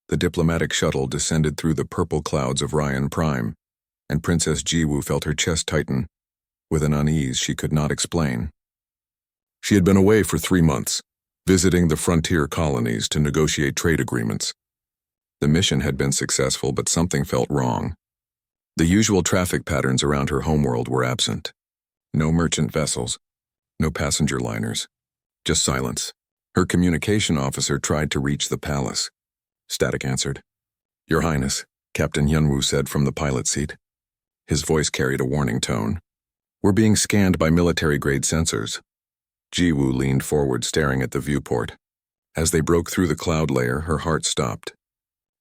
The diplomatic shuttle descended through the purple clouds of Ryan Prime, and Princess Jiwoo felt her chest tighten, with an unease she could not explain. She had been away for 3 months, visiting the frontier colonies to negotiate trade agreements. The mission had been successful, but something felt wrong. The usual traffic patterns around her homeworld were absent. No merchant vessels, no passenger liners, just silence. Her communication officer tried to reach the palace. Static answered. "Your Highness," Captain Hyunwoo said from the pilot seat. His voice carried a warning tone. "We're being scanned by military-grade sensors." Jiwoo leaned forward, staring at the viewport. As they broke through the cloud layer, her heart stopped.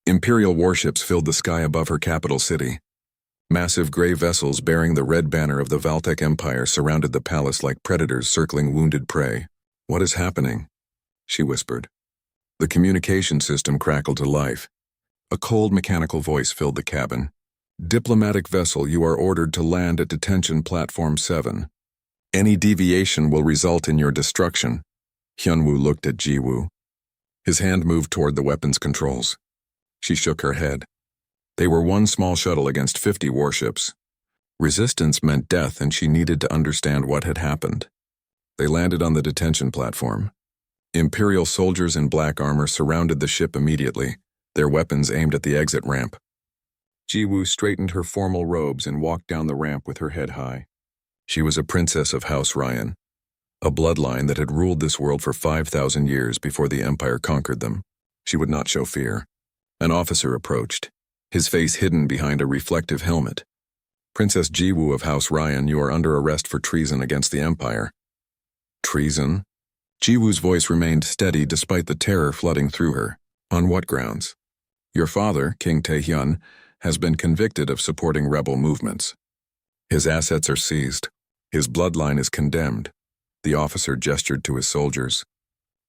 Imperial warships filled the sky above her capital city. Massive gray vessels bearing the red banner of the Valtech Empire surrounded the palace like predators circling wounded prey. "What is happening?" she whispered. The communication system crackled to life. A cold mechanical voice filled the cabin. "Diplomatic vessel, you are ordered to land at detention platform 7. Any deviation will result in your destruction." Hyunwoo looked at Jiwoo. His hand moved toward the weapons controls. She shook her head. They were one small shuttle against 50 warships. Resistance meant death, and she needed to understand what had happened. They landed on the detention platform. Imperial soldiers in black armor surrounded the ship immediately, their weapons aimed at the exit ramp. Jiwoo straightened her formal robes and walked down the ramp with her head high. She was a princess of House Ryan, a bloodline that had ruled this world for 5,000 years before the Empire conquered them. She would not show fear. An officer approached, his face hidden behind a reflective helmet. "Princess Jiwoo of House Ryan, you are under arrest for treason against the Empire." "Treason?" Jiwoo's voice remained steady despite the terror flooding through her. "On what grounds?" "Your father, King Taehyun, has been convicted of supporting rebel movements. His assets are seized. His bloodline is condemned." The officer gestured to his soldiers.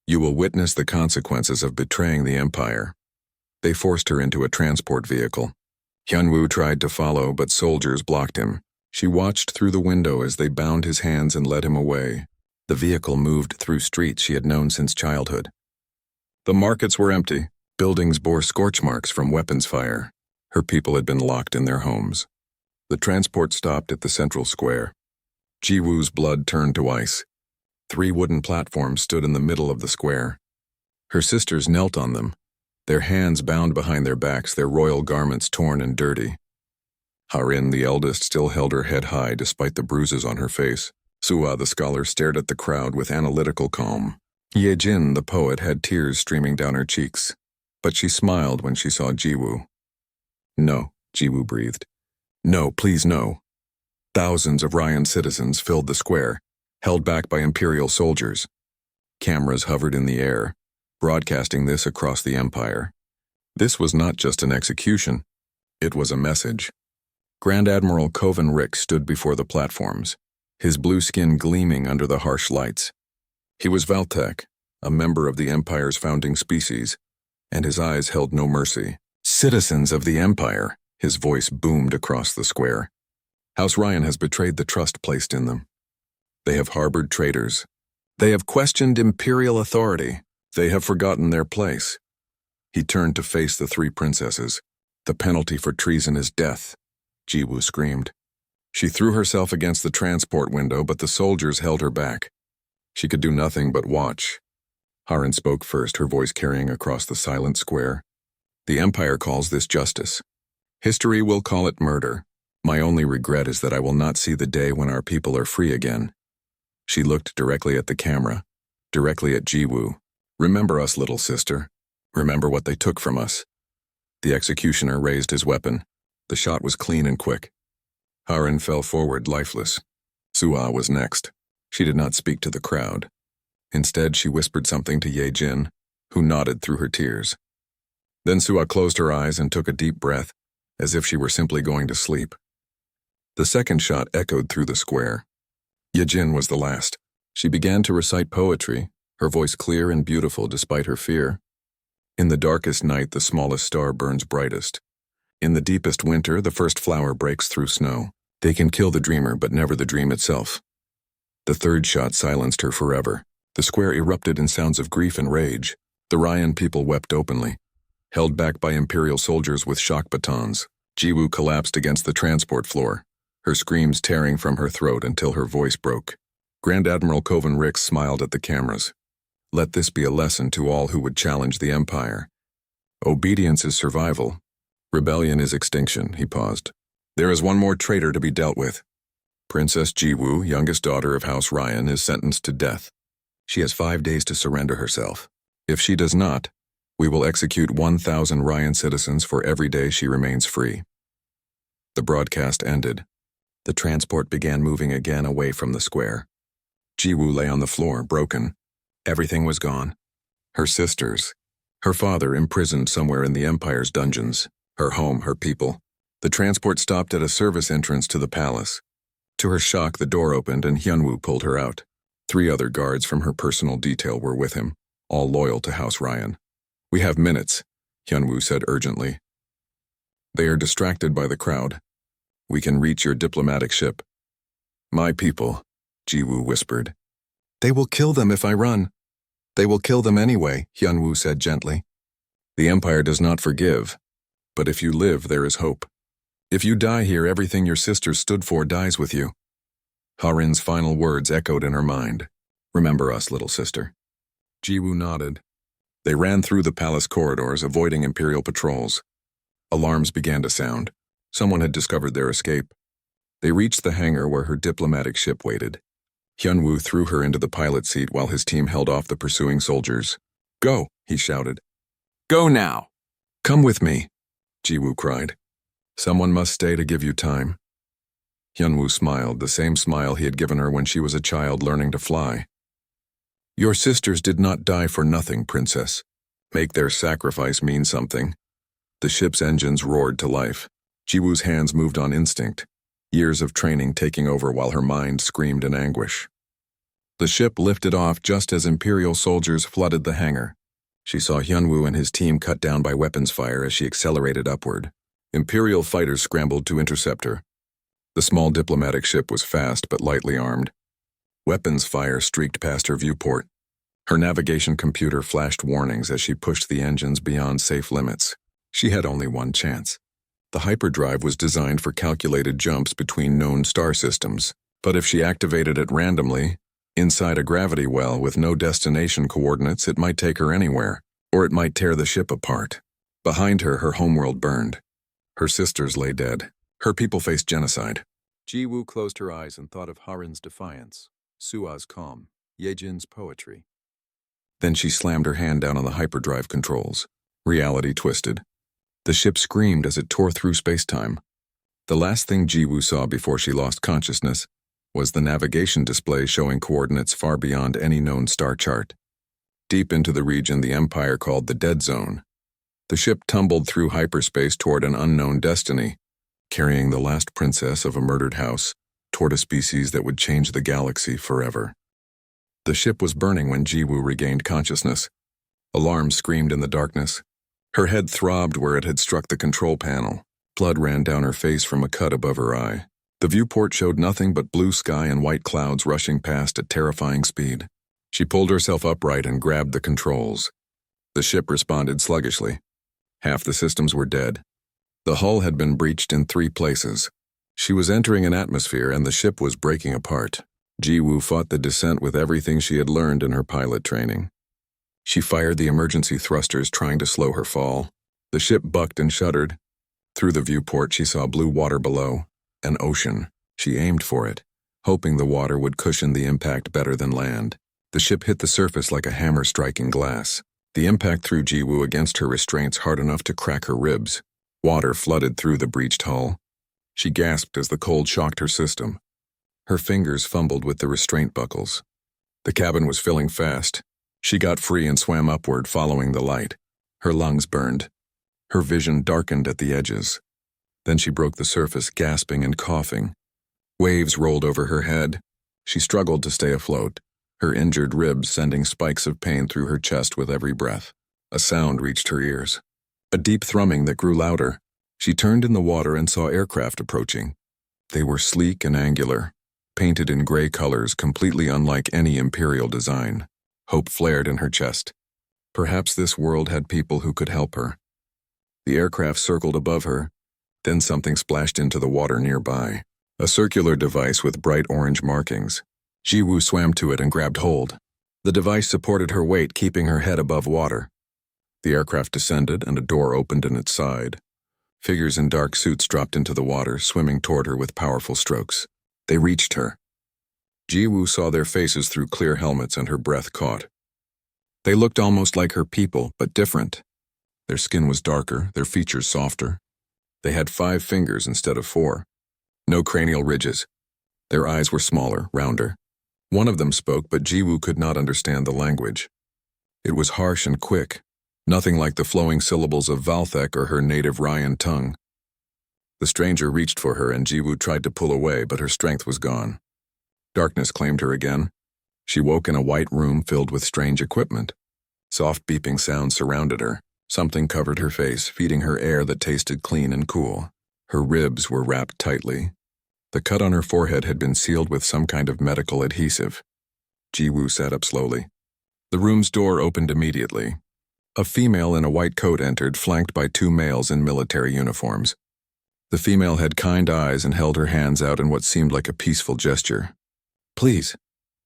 "You will witness the consequences of betraying the Empire." They forced her into a transport vehicle. Hyunwoo tried to follow, but soldiers blocked him. She watched through the window as they bound his hands and led him away. The vehicle moved through streets she had known since childhood. The markets were empty. Buildings bore scorch marks from weapons fire. Her people had been locked in their homes. The transport stopped at the central square. Jiwoo's blood turned to ice. 3 wooden platforms stood in the middle of the square. Her sisters knelt on them, their hands bound behind their backs, their royal garments torn and dirty. Harin, the eldest, still held her head high despite the bruises on her face. Sua, the scholar, stared at the crowd with analytical calm. Yejin, the poet, had tears streaming down her cheeks, but she smiled when she saw Jiwoo. "No," Jiwoo breathed. "No, please no." Thousands of Ryan citizens filled the square, held back by Imperial soldiers. Cameras hovered in the air, broadcasting this across the Empire. This was not just an execution, it was a message. Grand Admiral Kovan Rick stood before the platforms, his blue skin gleaming under the harsh lights. He was Valtech, a member of the Empire's founding species, and his eyes held no mercy. "Citizens of the Empire," his voice boomed across the square. "House Ryan has betrayed the trust placed in them. They have harbored traitors. They have questioned Imperial authority. They have forgotten their place." He turned to face the 3 princesses. "The penalty for treason is death," Jiwoo screamed. She threw herself against the transport window, but the soldiers held her back. She could do nothing but watch. Harin spoke first, her voice carrying across the silent square. "The Empire calls this justice. History will call it murder. My only regret is that I will not see the day when our people are free again." She looked directly at the camera, directly at Jiwoo. "Remember us, little sister. Remember what they took from us." The executioner raised his weapon. The shot was clean and quick. Harin fell forward, lifeless. Sua was next. She did not speak to the crowd. Instead, she whispered something to Yejin, who nodded through her tears. Then Sua closed her eyes and took a deep breath, as if she were simply going to sleep. The second shot echoed through the square. Yejin was the last. She began to recite poetry, her voice clear and beautiful despite her fear. "In the darkest night, the smallest star burns brightest. In the deepest winter, the first flower breaks through snow. They can kill the dreamer, but never the dream itself." The third shot silenced her forever. The square erupted in sounds of grief and rage. The Ryan people wept openly. held back by Imperial soldiers with shock batons. Jiwoo collapsed against the transport floor, her screams tearing from her throat until her voice broke. Grand Admiral Coven Ricks smiled at the cameras. Let this be a lesson to all who would challenge the Empire. Obedience is survival. Rebellion is extinction, he paused. There is one more traitor to be dealt with. Princess Jiwoo, youngest daughter of House Ryan, is sentenced to death. She has 5 days to surrender herself. If she does not, we will execute 1,000 Ryan citizens for every day she remains free. The broadcast ended. The transport began moving again away from the square. Jiwoo lay on the floor, broken. Everything was gone. Her sisters, her father imprisoned somewhere in the Empire's dungeons, her home, her people. The transport stopped at a service entrance to the palace. To her shock, the door opened and Hyunwoo pulled her out. 3 other guards from her personal detail were with him, all loyal to House Ryan. We have minutes, Hyunwoo said urgently. They are distracted by the crowd. We can reach your diplomatic ship. My people, Jiwoo whispered. They will kill them if I run. They will kill them anyway, Hyunwoo said gently. The Empire does not forgive, but if you live, there is hope. If you die here, everything your sister stood for dies with you. Harin's final words echoed in her mind. Remember us, little sister. Jiwoo nodded. They ran through the palace corridors, avoiding Imperial patrols. Alarms began to sound. Someone had discovered their escape. They reached the hangar where her diplomatic ship waited. Hyunwoo threw her into the pilot seat while his team held off the pursuing soldiers. Go, he shouted. Go now. Come with me, Jiwoo cried. Someone must stay to give you time. Hyunwoo smiled, the same smile he had given her when she was a child learning to fly. Your sisters did not die for nothing, princess. Make their sacrifice mean something. The ship's engines roared to life. Jiwoo's hands moved on instinct, years of training taking over while her mind screamed in anguish. The ship lifted off just as Imperial soldiers flooded the hangar. She saw Hyunwoo and his team cut down by weapons fire as she accelerated upward. Imperial fighters scrambled to intercept her. The small diplomatic ship was fast but lightly armed. Weapons fire streaked past her viewport. Her navigation computer flashed warnings as she pushed the engines beyond safe limits. She had only one chance. The hyperdrive was designed for calculated jumps between known star systems, but if she activated it randomly, inside a gravity well with no destination coordinates, it might take her anywhere, or it might tear the ship apart. Behind her, her homeworld burned. Her sisters lay dead. Her people faced genocide. Jiwoo closed her eyes and thought of Harin's defiance, Sua's calm, Yejin's poetry. Then she slammed her hand down on the hyperdrive controls. Reality twisted. The ship screamed as it tore through space-time. The last thing Jiwoo saw before she lost consciousness was the navigation display showing coordinates far beyond any known star chart. Deep into the region the Empire called the Dead Zone. The ship tumbled through hyperspace toward an unknown destiny, carrying the last princess of a murdered house toward a species that would change the galaxy forever. The ship was burning when Jiwoo regained consciousness. Alarms screamed in the darkness. Her head throbbed where it had struck the control panel. Blood ran down her face from a cut above her eye. The viewport showed nothing but blue sky and white clouds rushing past at terrifying speed. She pulled herself upright and grabbed the controls. The ship responded sluggishly. Half the systems were dead. The hull had been breached in 3 places. She was entering an atmosphere and the ship was breaking apart. Jiwoo fought the descent with everything she had learned in her pilot training. She fired the emergency thrusters, trying to slow her fall. The ship bucked and shuddered. Through the viewport, she saw blue water below, an ocean. She aimed for it, hoping the water would cushion the impact better than land. The ship hit the surface like a hammer striking glass. The impact threw Jiwoo against her restraints hard enough to crack her ribs. Water flooded through the breached hull. She gasped as the cold shocked her system. Her fingers fumbled with the restraint buckles. The cabin was filling fast. She got free and swam upward, following the light. Her lungs burned. Her vision darkened at the edges. Then she broke the surface, gasping and coughing. Waves rolled over her head. She struggled to stay afloat, her injured ribs sending spikes of pain through her chest with every breath. A sound reached her ears. A deep thrumming that grew louder. She turned in the water and saw aircraft approaching. They were sleek and angular, painted in gray colors completely unlike any Imperial design. Hope flared in her chest. Perhaps this world had people who could help her. The aircraft circled above her, then something splashed into the water nearby. A circular device with bright orange markings. Jiwoo swam to it and grabbed hold. The device supported her weight, keeping her head above water. The aircraft descended and a door opened in its side. Figures in dark suits dropped into the water, swimming toward her with powerful strokes. They reached her. Jiwoo saw their faces through clear helmets and her breath caught. They looked almost like her people, but different. Their skin was darker, their features softer. They had 5 fingers instead of 4. No cranial ridges. Their eyes were smaller, rounder. One of them spoke, but Jiwoo could not understand the language. It was harsh and quick, nothing like the flowing syllables of Valthek or her native Ryan tongue. The stranger reached for her and Jiwoo tried to pull away, but her strength was gone. Darkness claimed her again. She woke in a white room filled with strange equipment. Soft beeping sounds surrounded her. Something covered her face, feeding her air that tasted clean and cool. Her ribs were wrapped tightly. The cut on her forehead had been sealed with some kind of medical adhesive. Jiwoo sat up slowly. The room's door opened immediately. A female in a white coat entered, flanked by 2 males in military uniforms. The female had kind eyes and held her hands out in what seemed like a peaceful gesture. "Please,"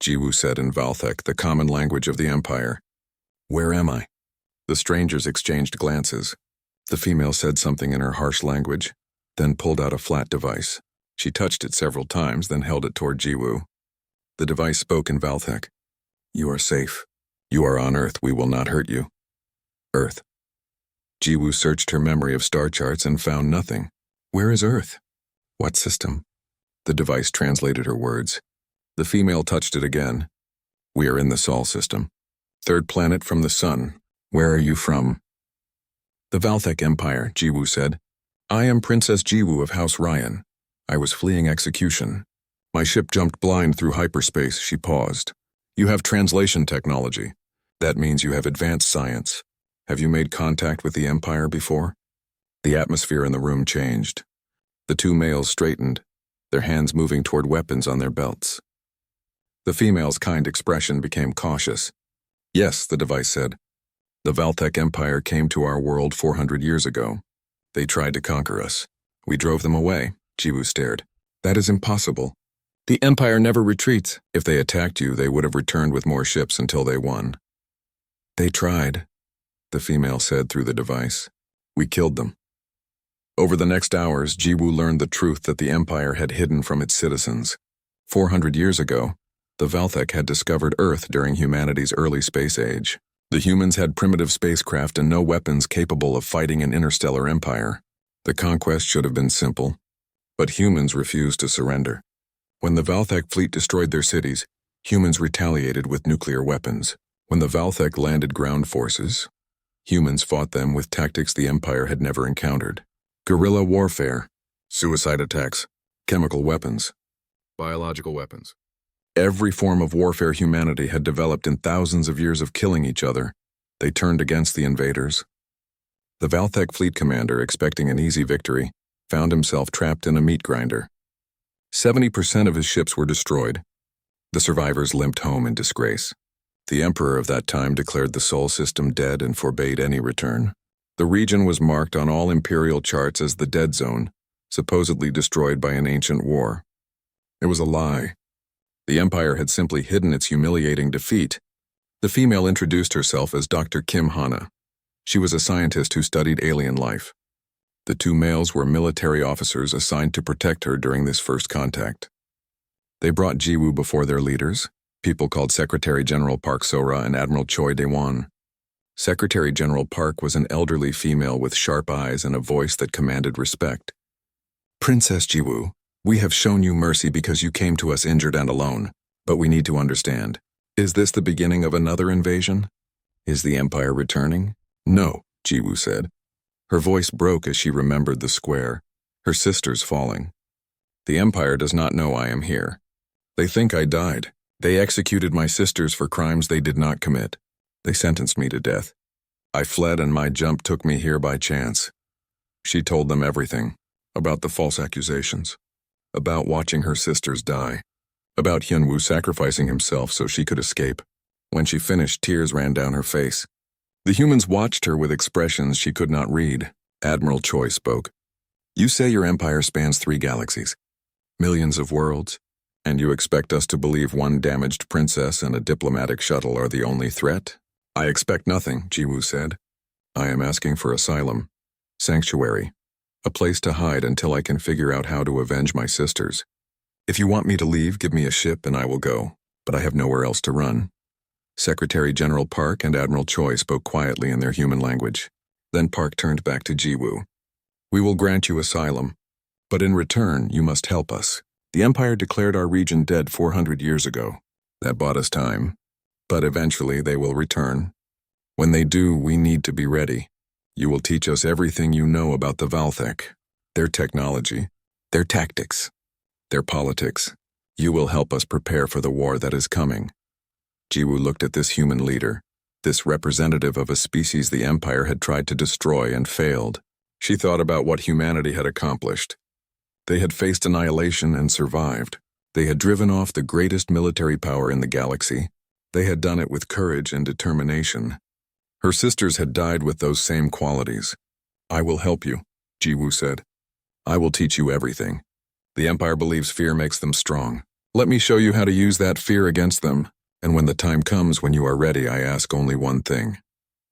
Jiwoo said in Valthek, the common language of the Empire. "Where am I?" The strangers exchanged glances. The female said something in her harsh language, then pulled out a flat device. She touched it several times, then held it toward Jiwoo. The device spoke in Valthek. "You are safe. You are on Earth. We will not hurt you." Earth. Jiwoo searched her memory of star charts and found nothing. "Where is Earth? What system?" The device translated her words. The female touched it again. "We are in the Sol system. 3rd planet from the sun. Where are you from?" "The Valthek Empire," Jiwoo said. "I am Princess Jiwoo of House Ryan. I was fleeing execution. My ship jumped blind through hyperspace." She paused. "You have translation technology. That means you have advanced science. Have you made contact with the Empire before?" The atmosphere in the room changed. The 2 males straightened, their hands moving toward weapons on their belts. The female's kind expression became cautious. "Yes," the device said. "The Valthek Empire came to our world 400 years ago. They tried to conquer us. We drove them away." Jiwoo stared. "That is impossible. The Empire never retreats. If they attacked you, they would have returned with more ships until they won." "They tried," the female said through the device. "We killed them." Over the next hours, Jiwoo learned the truth that the Empire had hidden from its citizens. 400 years ago, the Valthek had discovered Earth during humanity's early space age. The humans had primitive spacecraft and no weapons capable of fighting an interstellar empire. The conquest should have been simple, but humans refused to surrender. When the Valthek fleet destroyed their cities, humans retaliated with nuclear weapons. When the Valthek landed ground forces, humans fought them with tactics the Empire had never encountered. Guerrilla warfare, suicide attacks, chemical weapons, biological weapons. Every form of warfare humanity had developed in thousands of years of killing each other. They turned against the invaders. The Valthek fleet commander, expecting an easy victory, found himself trapped in a meat grinder. 70% of his ships were destroyed. The survivors limped home in disgrace. The emperor of that time declared the Sol system dead and forbade any return. The region was marked on all imperial charts as the dead zone, supposedly destroyed by an ancient war. It was a lie. The Empire had simply hidden its humiliating defeat. The female introduced herself as Dr. Kim Hana. She was a scientist who studied alien life. The 2 males were military officers assigned to protect her during this first contact. They brought Jiwoo before their leaders, people called Secretary General Park Sora and Admiral Choi Daewon. Secretary General Park was an elderly female with sharp eyes and a voice that commanded respect. "Princess Jiwoo, we have shown you mercy because you came to us injured and alone, but we need to understand. Is this the beginning of another invasion? Is the Empire returning?" "No," Jiwoo said. Her voice broke as she remembered the square, her sisters falling. "The Empire does not know I am here. They think I died. They executed my sisters for crimes they did not commit. They sentenced me to death. I fled and my jump took me here by chance." She told them everything, about the false accusations, about watching her sisters die, about Hyunwoo sacrificing himself so she could escape. When she finished, tears ran down her face. The humans watched her with expressions she could not read. Admiral Choi spoke. You say your empire spans 3 galaxies, millions of worlds, and you expect us to believe one damaged princess and a diplomatic shuttle are the only threat? I expect nothing, Jiwoo said. I am asking for asylum, sanctuary, a place to hide until I can figure out how to avenge my sisters. If you want me to leave, give me a ship and I will go, but I have nowhere else to run. Secretary General Park and Admiral Choi spoke quietly in their human language. Then Park turned back to Jiwoo. We will grant you asylum, but in return you must help us. The Empire declared our region dead 400 years ago. That bought us time, but eventually they will return. When they do, we need to be ready. You will teach us everything you know about the Valthek, their technology, their tactics, their politics. You will help us prepare for the war that is coming. Jiwoo looked at this human leader, this representative of a species the Empire had tried to destroy and failed. She thought about what humanity had accomplished. They had faced annihilation and survived. They had driven off the greatest military power in the galaxy. They had done it with courage and determination. Her sisters had died with those same qualities. I will help you, Jiwoo said. I will teach you everything. The Empire believes fear makes them strong. Let me show you how to use that fear against them. And when the time comes when you are ready, I ask only one thing.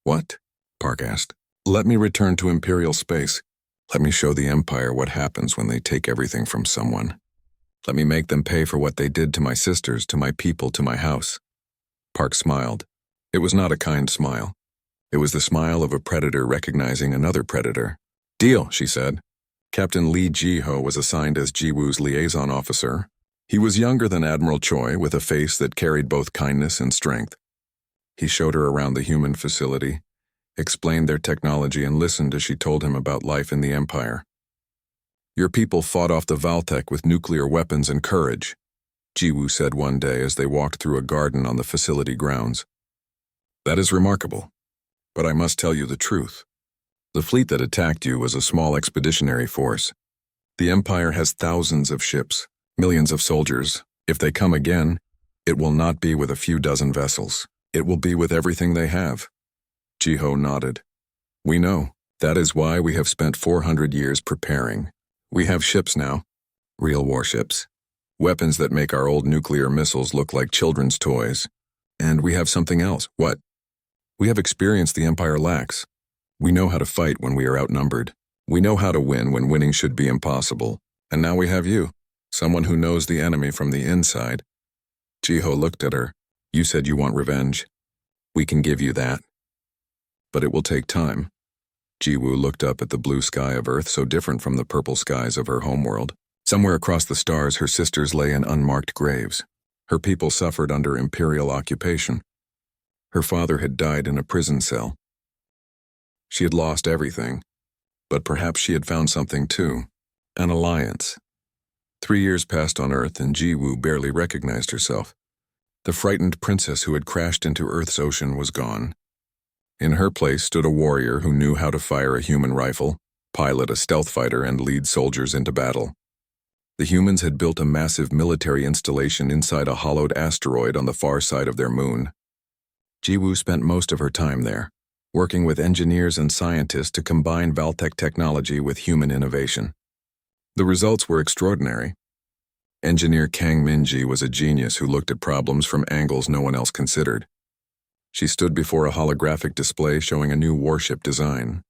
What? Park asked. Let me return to Imperial space. Let me show the Empire what happens when they take everything from someone. Let me make them pay for what they did to my sisters, to my people, to my house. Park smiled. It was not a kind smile. It was the smile of a predator recognizing another predator. Deal, she said. Captain Lee Ji-ho was assigned as Jiwoo's liaison officer. He was younger than Admiral Choi, with a face that carried both kindness and strength. He showed her around the human facility, explained their technology, and listened as she told him about life in the Empire. Your people fought off the Valthek with nuclear weapons and courage, Jiwoo said one day as they walked through a garden on the facility grounds. That is remarkable, but I must tell you the truth. The fleet that attacked you was a small expeditionary force. The Empire has thousands of ships, millions of soldiers. If they come again, it will not be with a few dozen vessels. It will be with everything they have. Ji-ho nodded. We know. That is why we have spent 400 years preparing. We have ships now. Real warships. Weapons that make our old nuclear missiles look like children's toys. And we have something else. What? We have experience the Empire lacks. We know how to fight when we are outnumbered. We know how to win when winning should be impossible. And now we have you. Someone who knows the enemy from the inside. Ji-ho looked at her. You said you want revenge. We can give you that. But it will take time. Jiwoo looked up at the blue sky of Earth, so different from the purple skies of her homeworld. Somewhere across the stars, her sisters lay in unmarked graves. Her people suffered under imperial occupation. Her father had died in a prison cell. She had lost everything, but perhaps she had found something too. An alliance. 3 years passed on Earth and Jiwoo barely recognized herself. The frightened princess who had crashed into Earth's ocean was gone. In her place stood a warrior who knew how to fire a human rifle, pilot a stealth fighter, and lead soldiers into battle. The humans had built a massive military installation inside a hollowed asteroid on the far side of their moon. Jiwoo spent most of her time there, working with engineers and scientists to combine Valthek technology with human innovation. The results were extraordinary. Engineer Kang Minji was a genius who looked at problems from angles no one else considered. She stood before a holographic display showing a new warship design.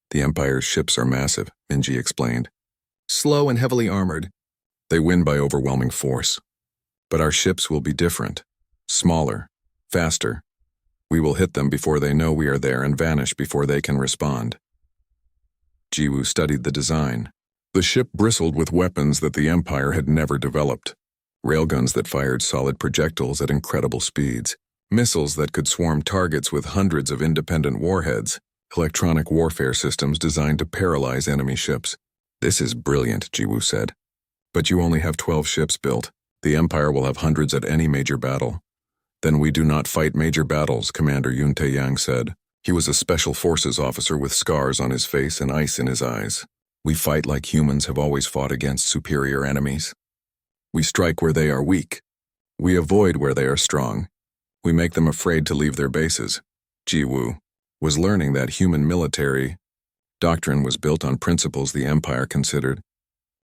The Empire's ships are massive, Minji explained. Slow and heavily armored. They win by overwhelming force. But our ships will be different. Smaller. Faster. We will hit them before they know we are there and vanish before they can respond. Jiwoo studied the design. The ship bristled with weapons that the Empire had never developed. Railguns that fired solid projectiles at incredible speeds. Missiles that could swarm targets with hundreds of independent warheads. Electronic warfare systems designed to paralyze enemy ships. This is brilliant, Jiwoo said. But you only have 12 ships built. The Empire will have hundreds at any major battle. Then we do not fight major battles, Commander Yoon Tae-yang said. He was a special forces officer with scars on his face and ice in his eyes. We fight like humans have always fought against superior enemies. We strike where they are weak. We avoid where they are strong. We make them afraid to leave their bases. Jiwoo was learning that human military Doctrine was built on principles the Empire considered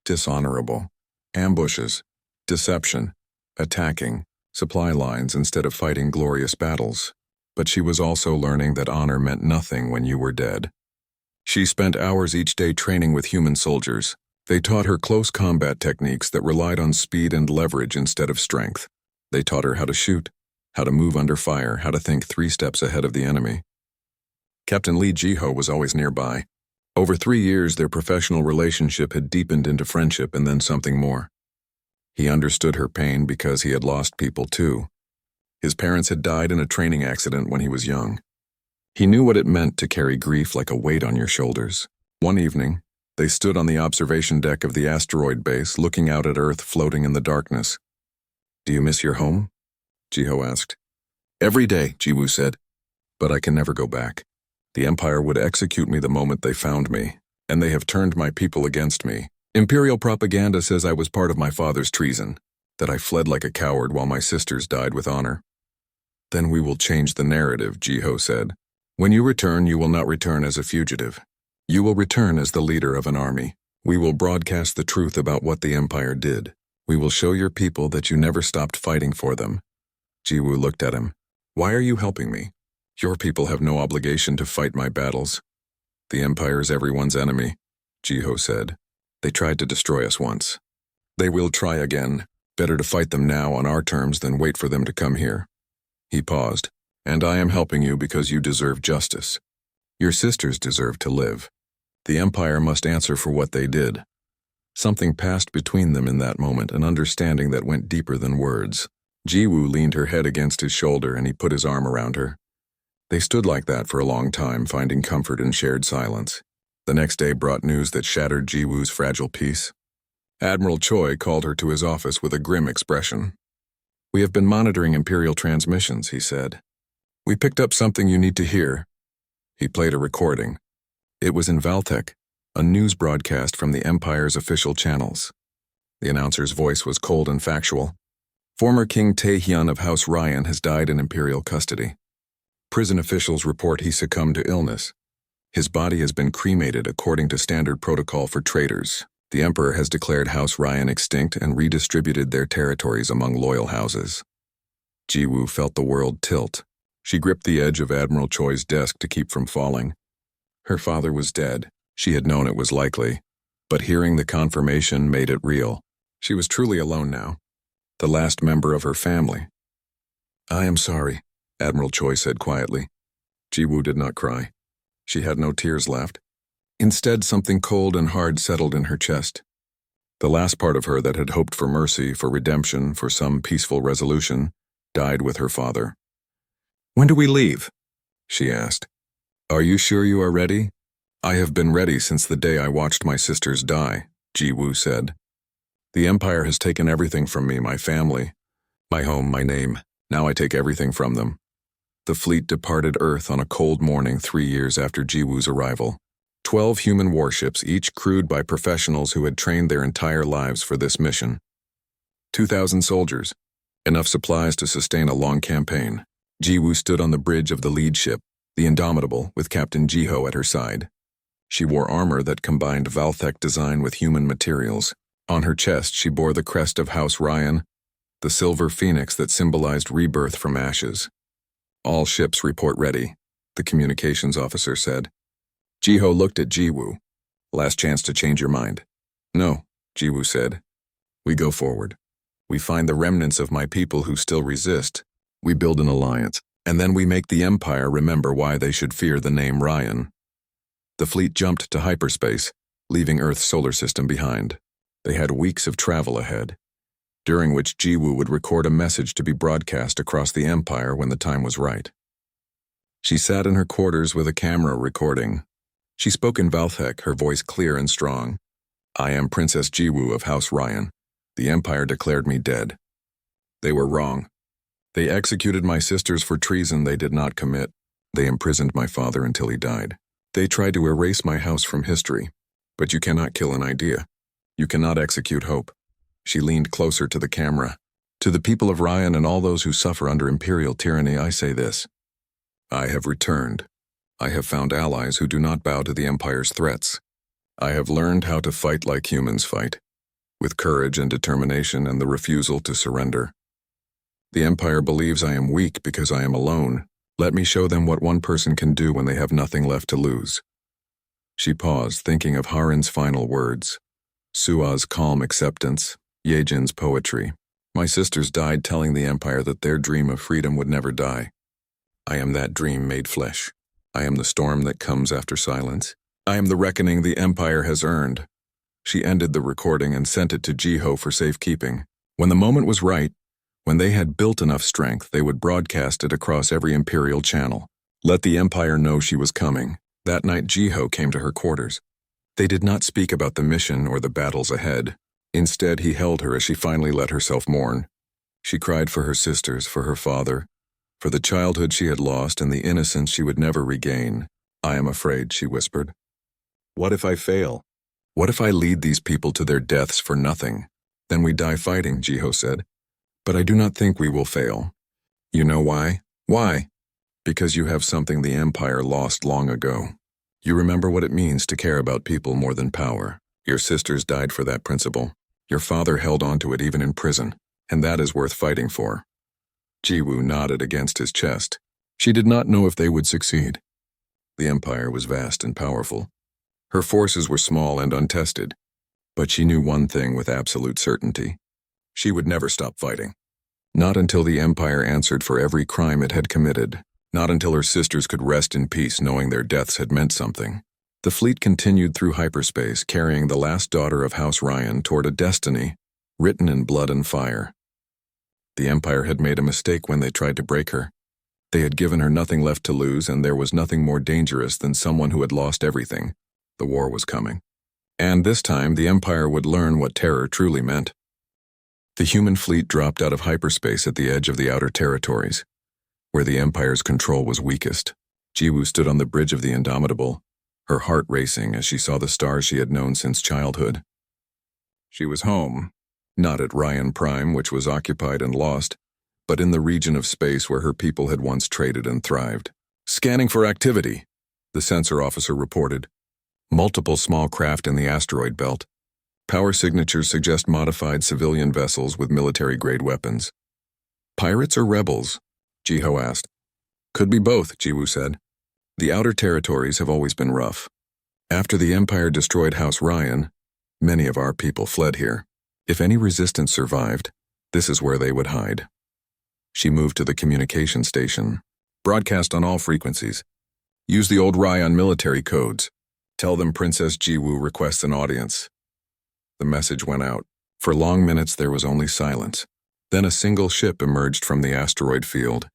dishonorable: ambushes, deception, attacking supply lines instead of fighting glorious battles. But she was also learning that honor meant nothing when you were dead. She spent hours each day training with human soldiers. They taught her close combat techniques that relied on speed and leverage instead of strength. They taught her how to shoot, how to move under fire, how to think 3 steps ahead of the enemy. Captain Lee Ji-ho was always nearby. Over 3 years, their professional relationship had deepened into friendship and then something more. He understood her pain because he had lost people too. His parents had died in a training accident when he was young. He knew what it meant to carry grief like a weight on your shoulders. One evening, they stood on the observation deck of the asteroid base, looking out at Earth floating in the darkness. "Do you miss your home?" Ji-ho asked. "Every day," Ji-woo said. "But I can never go back. The Empire would execute me the moment they found me, and they have turned my people against me. Imperial propaganda says I was part of my father's treason, that I fled like a coward while my sisters died with honor." "Then we will change the narrative," Ji-ho said. "When you return, you will not return as a fugitive. You will return as the leader of an army. We will broadcast the truth about what the Empire did. We will show your people that you never stopped fighting for them." Ji-woo looked at him. "Why are you helping me? Your people have no obligation to fight my battles." "The Empire is everyone's enemy," Ji-ho said. "They tried to destroy us once. They will try again. Better to fight them now on our terms than wait for them to come here." He paused. "And I am helping you because you deserve justice. Your sisters deserve to live. The Empire must answer for what they did." Something passed between them in that moment, an understanding that went deeper than words. Ji-woo leaned her head against his shoulder and he put his arm around her. They stood like that for a long time, finding comfort in shared silence. The next day brought news that shattered Ji-woo's fragile peace. Admiral Choi called her to his office with a grim expression. "We have been monitoring Imperial transmissions," he said. "We picked up something you need to hear." He played a recording. It was in Valtech, a news broadcast from the Empire's official channels. The announcer's voice was cold and factual. "Former King Taehyun of House Ryan has died in Imperial custody. Prison officials report he succumbed to illness. His body has been cremated according to standard protocol for traitors. The Emperor has declared House Ryan extinct and redistributed their territories among loyal houses." Ji-woo felt the world tilt. She gripped the edge of Admiral Choi's desk to keep from falling. Her father was dead. She had known it was likely, but hearing the confirmation made it real. She was truly alone now, the last member of her family. "I am sorry," Admiral Choi said quietly. Ji-woo did not cry. She had no tears left. Instead, something cold and hard settled in her chest. The last part of her that had hoped for mercy, for redemption, for some peaceful resolution, died with her father. "When do we leave?" she asked. "Are you sure you are ready?" "I have been ready since the day I watched my sisters die," Ji-woo said. "The Empire has taken everything from me, my family, my home, my name. Now I take everything from them." The fleet departed Earth on a cold morning 3 years after Ji-woo's arrival. 12 human warships, each crewed by professionals who had trained their entire lives for this mission. 2,000 soldiers, enough supplies to sustain a long campaign. Ji-woo stood on the bridge of the lead ship, the Indomitable, with Captain Ji-ho at her side. She wore armor that combined Valtech design with human materials. On her chest, she bore the crest of House Ryan, the silver phoenix that symbolized rebirth from ashes. "All ships report ready," the communications officer said. Ji-ho looked at Ji-woo. "Last chance to change your mind." "No," Ji-woo said. "We go forward. We find the remnants of my people who still resist. We build an alliance, and then we make the Empire remember why they should fear the name Ryan." The fleet jumped to hyperspace, leaving Earth's solar system behind. They had weeks of travel ahead, during which Ji-woo would record a message to be broadcast across the Empire when the time was right. She sat in her quarters with a camera recording. She spoke in Valtech, her voice clear and strong. "I am Princess Ji-woo of House Ryan. The Empire declared me dead. They were wrong. They executed my sisters for treason they did not commit. They imprisoned my father until he died. They tried to erase my house from history. But you cannot kill an idea. You cannot execute hope." She leaned closer to the camera. "To the people of Ryan and all those who suffer under Imperial tyranny, I say this. I have returned. I have found allies who do not bow to the Empire's threats. I have learned how to fight like humans fight, with courage and determination and the refusal to surrender. The Empire believes I am weak because I am alone. Let me show them what one person can do when they have nothing left to lose. She paused, thinking of Harin's final words. Sua's calm acceptance, Yejin's poetry. My sisters died telling the Empire that their dream of freedom would never die. I am that dream made flesh. I am the storm that comes after silence. I am the reckoning the Empire has earned. She ended the recording and sent it to Jiho for safekeeping. When the moment was right, when they had built enough strength, they would broadcast it across every Imperial channel. Let the Empire know she was coming. That night Jiho came to her quarters. They did not speak about the mission or the battles ahead. Instead, he held her as she finally let herself mourn. She cried for her sisters, for her father, for the childhood she had lost and the innocence she would never regain. I am afraid, she whispered. What if I fail? What if I lead these people to their deaths for nothing? Then we die fighting, Jiho said. But I do not think we will fail. You know why? Why? Because you have something the Empire lost long ago. You remember what it means to care about people more than power. Your sisters died for that principle. Your father held on to it even in prison, and that is worth fighting for. Jiwoo nodded against his chest. She did not know if they would succeed. The Empire was vast and powerful. Her forces were small and untested, but she knew one thing with absolute certainty. She would never stop fighting. Not until the Empire answered for every crime it had committed. Not until her sisters could rest in peace knowing their deaths had meant something. The fleet continued through hyperspace, carrying the last daughter of House Ryan toward a destiny written in blood and fire. The Empire had made a mistake when they tried to break her. They had given her nothing left to lose, and there was nothing more dangerous than someone who had lost everything. The war was coming. And this time, the Empire would learn what terror truly meant. The human fleet dropped out of hyperspace at the edge of the outer territories, where the Empire's control was weakest. Jiwoo stood on the bridge of the Indomitable, her heart racing as she saw the stars she had known since childhood. She was home, not at Ryan Prime, which was occupied and lost, but in the region of space where her people had once traded and thrived. Scanning for activity, the sensor officer reported. Multiple small craft in the asteroid belt. Power signatures suggest modified civilian vessels with military-grade weapons. Pirates or rebels? Jiho asked. Could be both, Jiwoo said. The outer territories have always been rough. After the Empire destroyed House Ryan, many of our people fled here. If any resistance survived, this is where they would hide. She moved to the communication station. Broadcast on all frequencies. Use the old Ryan military codes. Tell them Princess Jiwoo requests an audience. The message went out. For long minutes there was only silence. Then a single ship emerged from the asteroid field.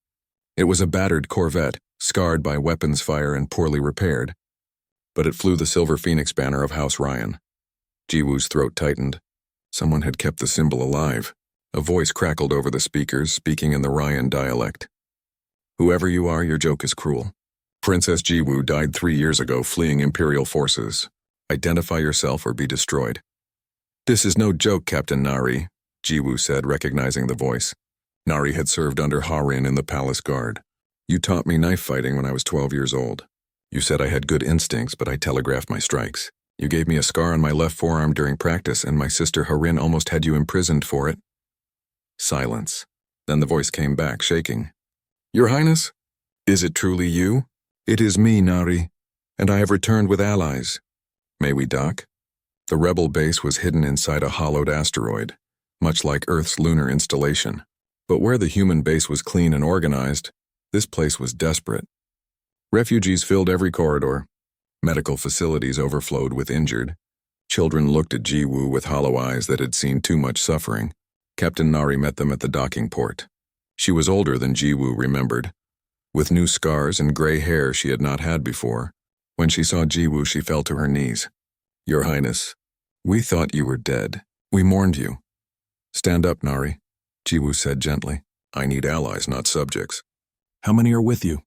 It was a battered corvette, scarred by weapons fire and poorly repaired. But it flew the Silver Phoenix banner of House Ryan. Jiwoo's throat tightened. Someone had kept the symbol alive. A voice crackled over the speakers, speaking in the Ryan dialect. Whoever you are, your joke is cruel. Princess Jiwoo died 3 years ago fleeing Imperial forces. Identify yourself or be destroyed. This is no joke, Captain Nari, Jiwoo said, recognizing the voice. Nari had served under Harin in the Palace Guard. You taught me knife fighting when I was 12 years old. You said I had good instincts, but I telegraphed my strikes. You gave me a scar on my left forearm during practice, and my sister Harin almost had you imprisoned for it. Silence. Then the voice came back, shaking. Your Highness? Is it truly you? It is me, Nari, and I have returned with allies. May we dock? The rebel base was hidden inside a hollowed asteroid, much like Earth's lunar installation. But where the human base was clean and organized, this place was desperate. Refugees filled every corridor. Medical facilities overflowed with injured. Children looked at Jiwoo with hollow eyes that had seen too much suffering. Captain Nari met them at the docking port. She was older than Jiwoo remembered, with new scars and gray hair she had not had before. When she saw Jiwoo, she fell to her knees. Your Highness, we thought you were dead. We mourned you. Stand up, Nari, Jiwoo said gently. I need allies, not subjects. How many are with you?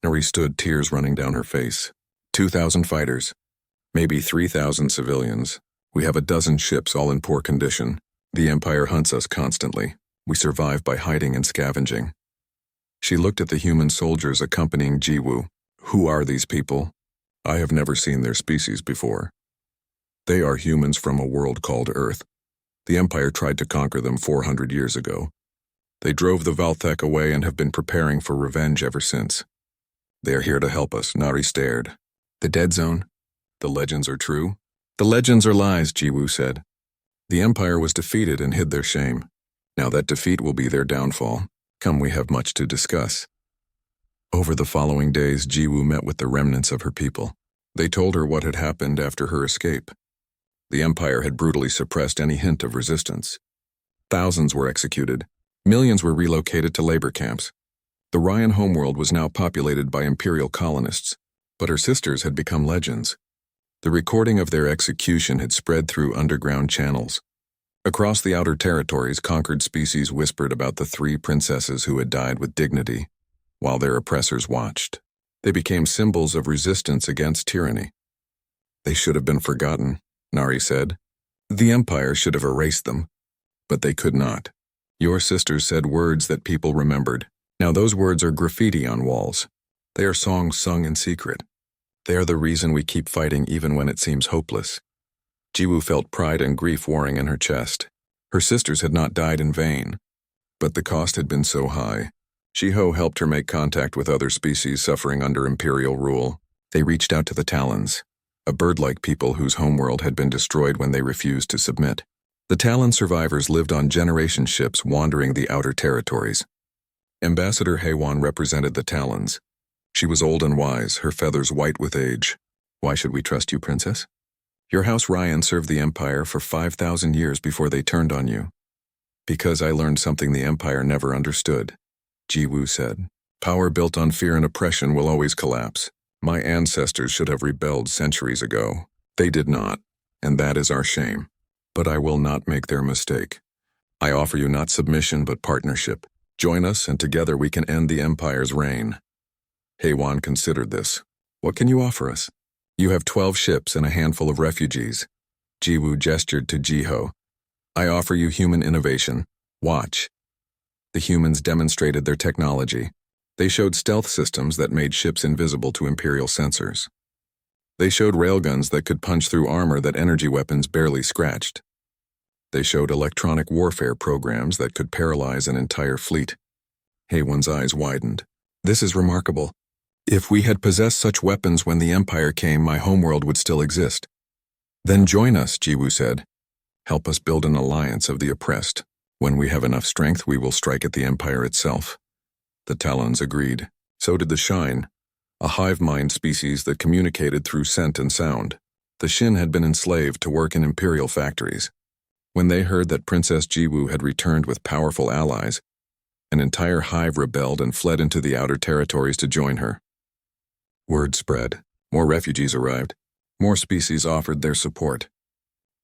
Nari stood, tears running down her face. 2,000 fighters. Maybe 3,000 civilians. We have a dozen ships, all in poor condition. The Empire hunts us constantly. We survive by hiding and scavenging. She looked at the human soldiers accompanying Jiwoo. Who are these people? I have never seen their species before. They are humans from a world called Earth. The Empire tried to conquer them 400 years ago. They drove the Valthek away and have been preparing for revenge ever since. They are here to help us, Nari stared. The Dead Zone? The legends are true? The legends are lies, Jiwoo said. The Empire was defeated and hid their shame. Now that defeat will be their downfall. Come, we have much to discuss. Over the following days, Jiwoo met with the remnants of her people. They told her what had happened after her escape. The Empire had brutally suppressed any hint of resistance. Thousands were executed. Millions were relocated to labor camps. The Ryan homeworld was now populated by Imperial colonists, but her sisters had become legends. The recording of their execution had spread through underground channels. Across the outer territories, conquered species whispered about the 3 princesses who had died with dignity, while their oppressors watched. They became symbols of resistance against tyranny. They should have been forgotten, Nari said. The Empire should have erased them, but they could not. Your sisters said words that people remembered. Now those words are graffiti on walls. They are songs sung in secret. They are the reason we keep fighting even when it seems hopeless. Jiwoo felt pride and grief warring in her chest. Her sisters had not died in vain, but the cost had been so high. Shiho helped her make contact with other species suffering under Imperial rule. They reached out to the Talons, a bird-like people whose homeworld had been destroyed when they refused to submit. The Talon survivors lived on generation ships wandering the outer territories. Ambassador Haewon represented the Talons. She was old and wise, her feathers white with age. Why should we trust you, Princess? Your House Ryan served the Empire for 5,000 years before they turned on you. Because I learned something the Empire never understood, Jiwoo said. Power built on fear and oppression will always collapse. My ancestors should have rebelled centuries ago. They did not, and that is our shame. But I will not make their mistake. I offer you not submission but partnership. Join us and together we can end the Empire's reign. Haewon considered this. What can you offer us? You have 12 ships and a handful of refugees. Jiwoo gestured to Jiho. I offer you human innovation. Watch. The humans demonstrated their technology. They showed stealth systems that made ships invisible to Imperial sensors. They showed railguns that could punch through armor that energy weapons barely scratched. They showed electronic warfare programs that could paralyze an entire fleet. Haewon's eyes widened. This is remarkable. If we had possessed such weapons when the Empire came, my homeworld would still exist. Then join us, Jiwoo said. Help us build an alliance of the oppressed. When we have enough strength, we will strike at the Empire itself. The Talons agreed. So did the Shine, a hive mind species that communicated through scent and sound. The Shin had been enslaved to work in Imperial factories. When they heard that Princess Jiwoo had returned with powerful allies, an entire hive rebelled and fled into the outer territories to join her. Word spread. More refugees arrived. More species offered their support.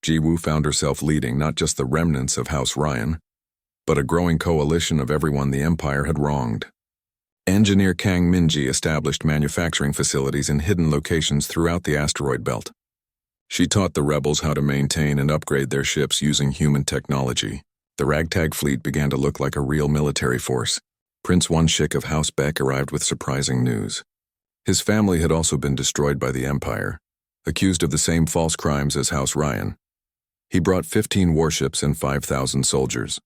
Jiwoo found herself leading not just the remnants of House Ryan, but a growing coalition of everyone the Empire had wronged. Engineer Kang Minji established manufacturing facilities in hidden locations throughout the asteroid belt. She taught the rebels how to maintain and upgrade their ships using human technology. The ragtag fleet began to look like a real military force. Prince Wonshik of House Beck arrived with surprising news. His family had also been destroyed by the Empire, accused of the same false crimes as House Ryan. He brought 15 warships and 5,000 soldiers.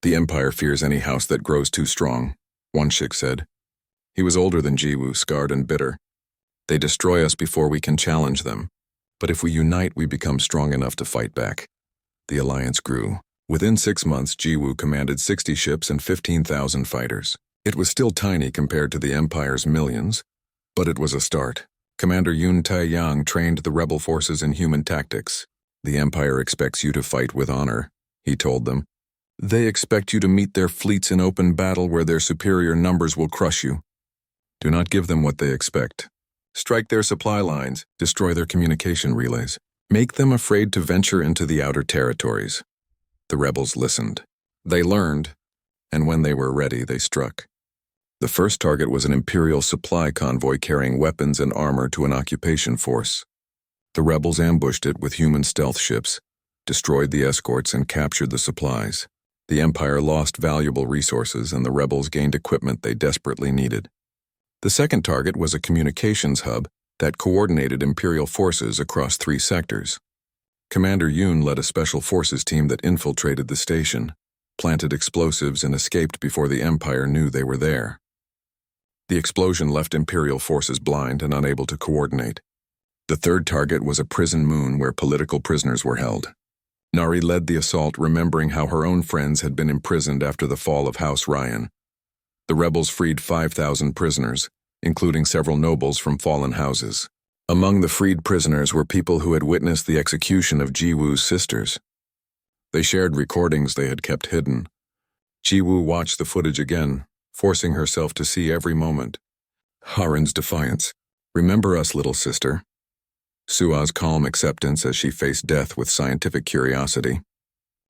The Empire fears any house that grows too strong, Wonshik said. He was older than Jiwoo, scarred and bitter. They destroy us before we can challenge them. But if we unite, we become strong enough to fight back. The alliance grew. Within 6 months, Jiwoo commanded 60 ships and 15,000 fighters. It was still tiny compared to the Empire's millions, but it was a start. Commander Yun Taeyang trained the rebel forces in human tactics. The Empire expects you to fight with honor, he told them. They expect you to meet their fleets in open battle where their superior numbers will crush you. Do not give them what they expect. Strike their supply lines, destroy their communication relays. Make them afraid to venture into the outer territories. The rebels listened. They learned, and when they were ready, they struck. The first target was an Imperial supply convoy carrying weapons and armor to an occupation force. The rebels ambushed it with human stealth ships, destroyed the escorts, and captured the supplies. The Empire lost valuable resources, and the rebels gained equipment they desperately needed. The second target was a communications hub that coordinated Imperial forces across 3 sectors. Commander Yoon led a special forces team that infiltrated the station, planted explosives, and escaped before the Empire knew they were there. The explosion left Imperial forces blind and unable to coordinate. The third target was a prison moon where political prisoners were held. Nari led the assault, remembering how her own friends had been imprisoned after the fall of House Ryan. The rebels freed 5,000 prisoners, including several nobles from fallen houses. Among the freed prisoners were people who had witnessed the execution of Jiwoo's sisters. They shared recordings they had kept hidden. Jiwoo watched the footage again, forcing herself to see every moment. Harin's defiance. "Remember us, little sister." Sua's calm acceptance as she faced death with scientific curiosity.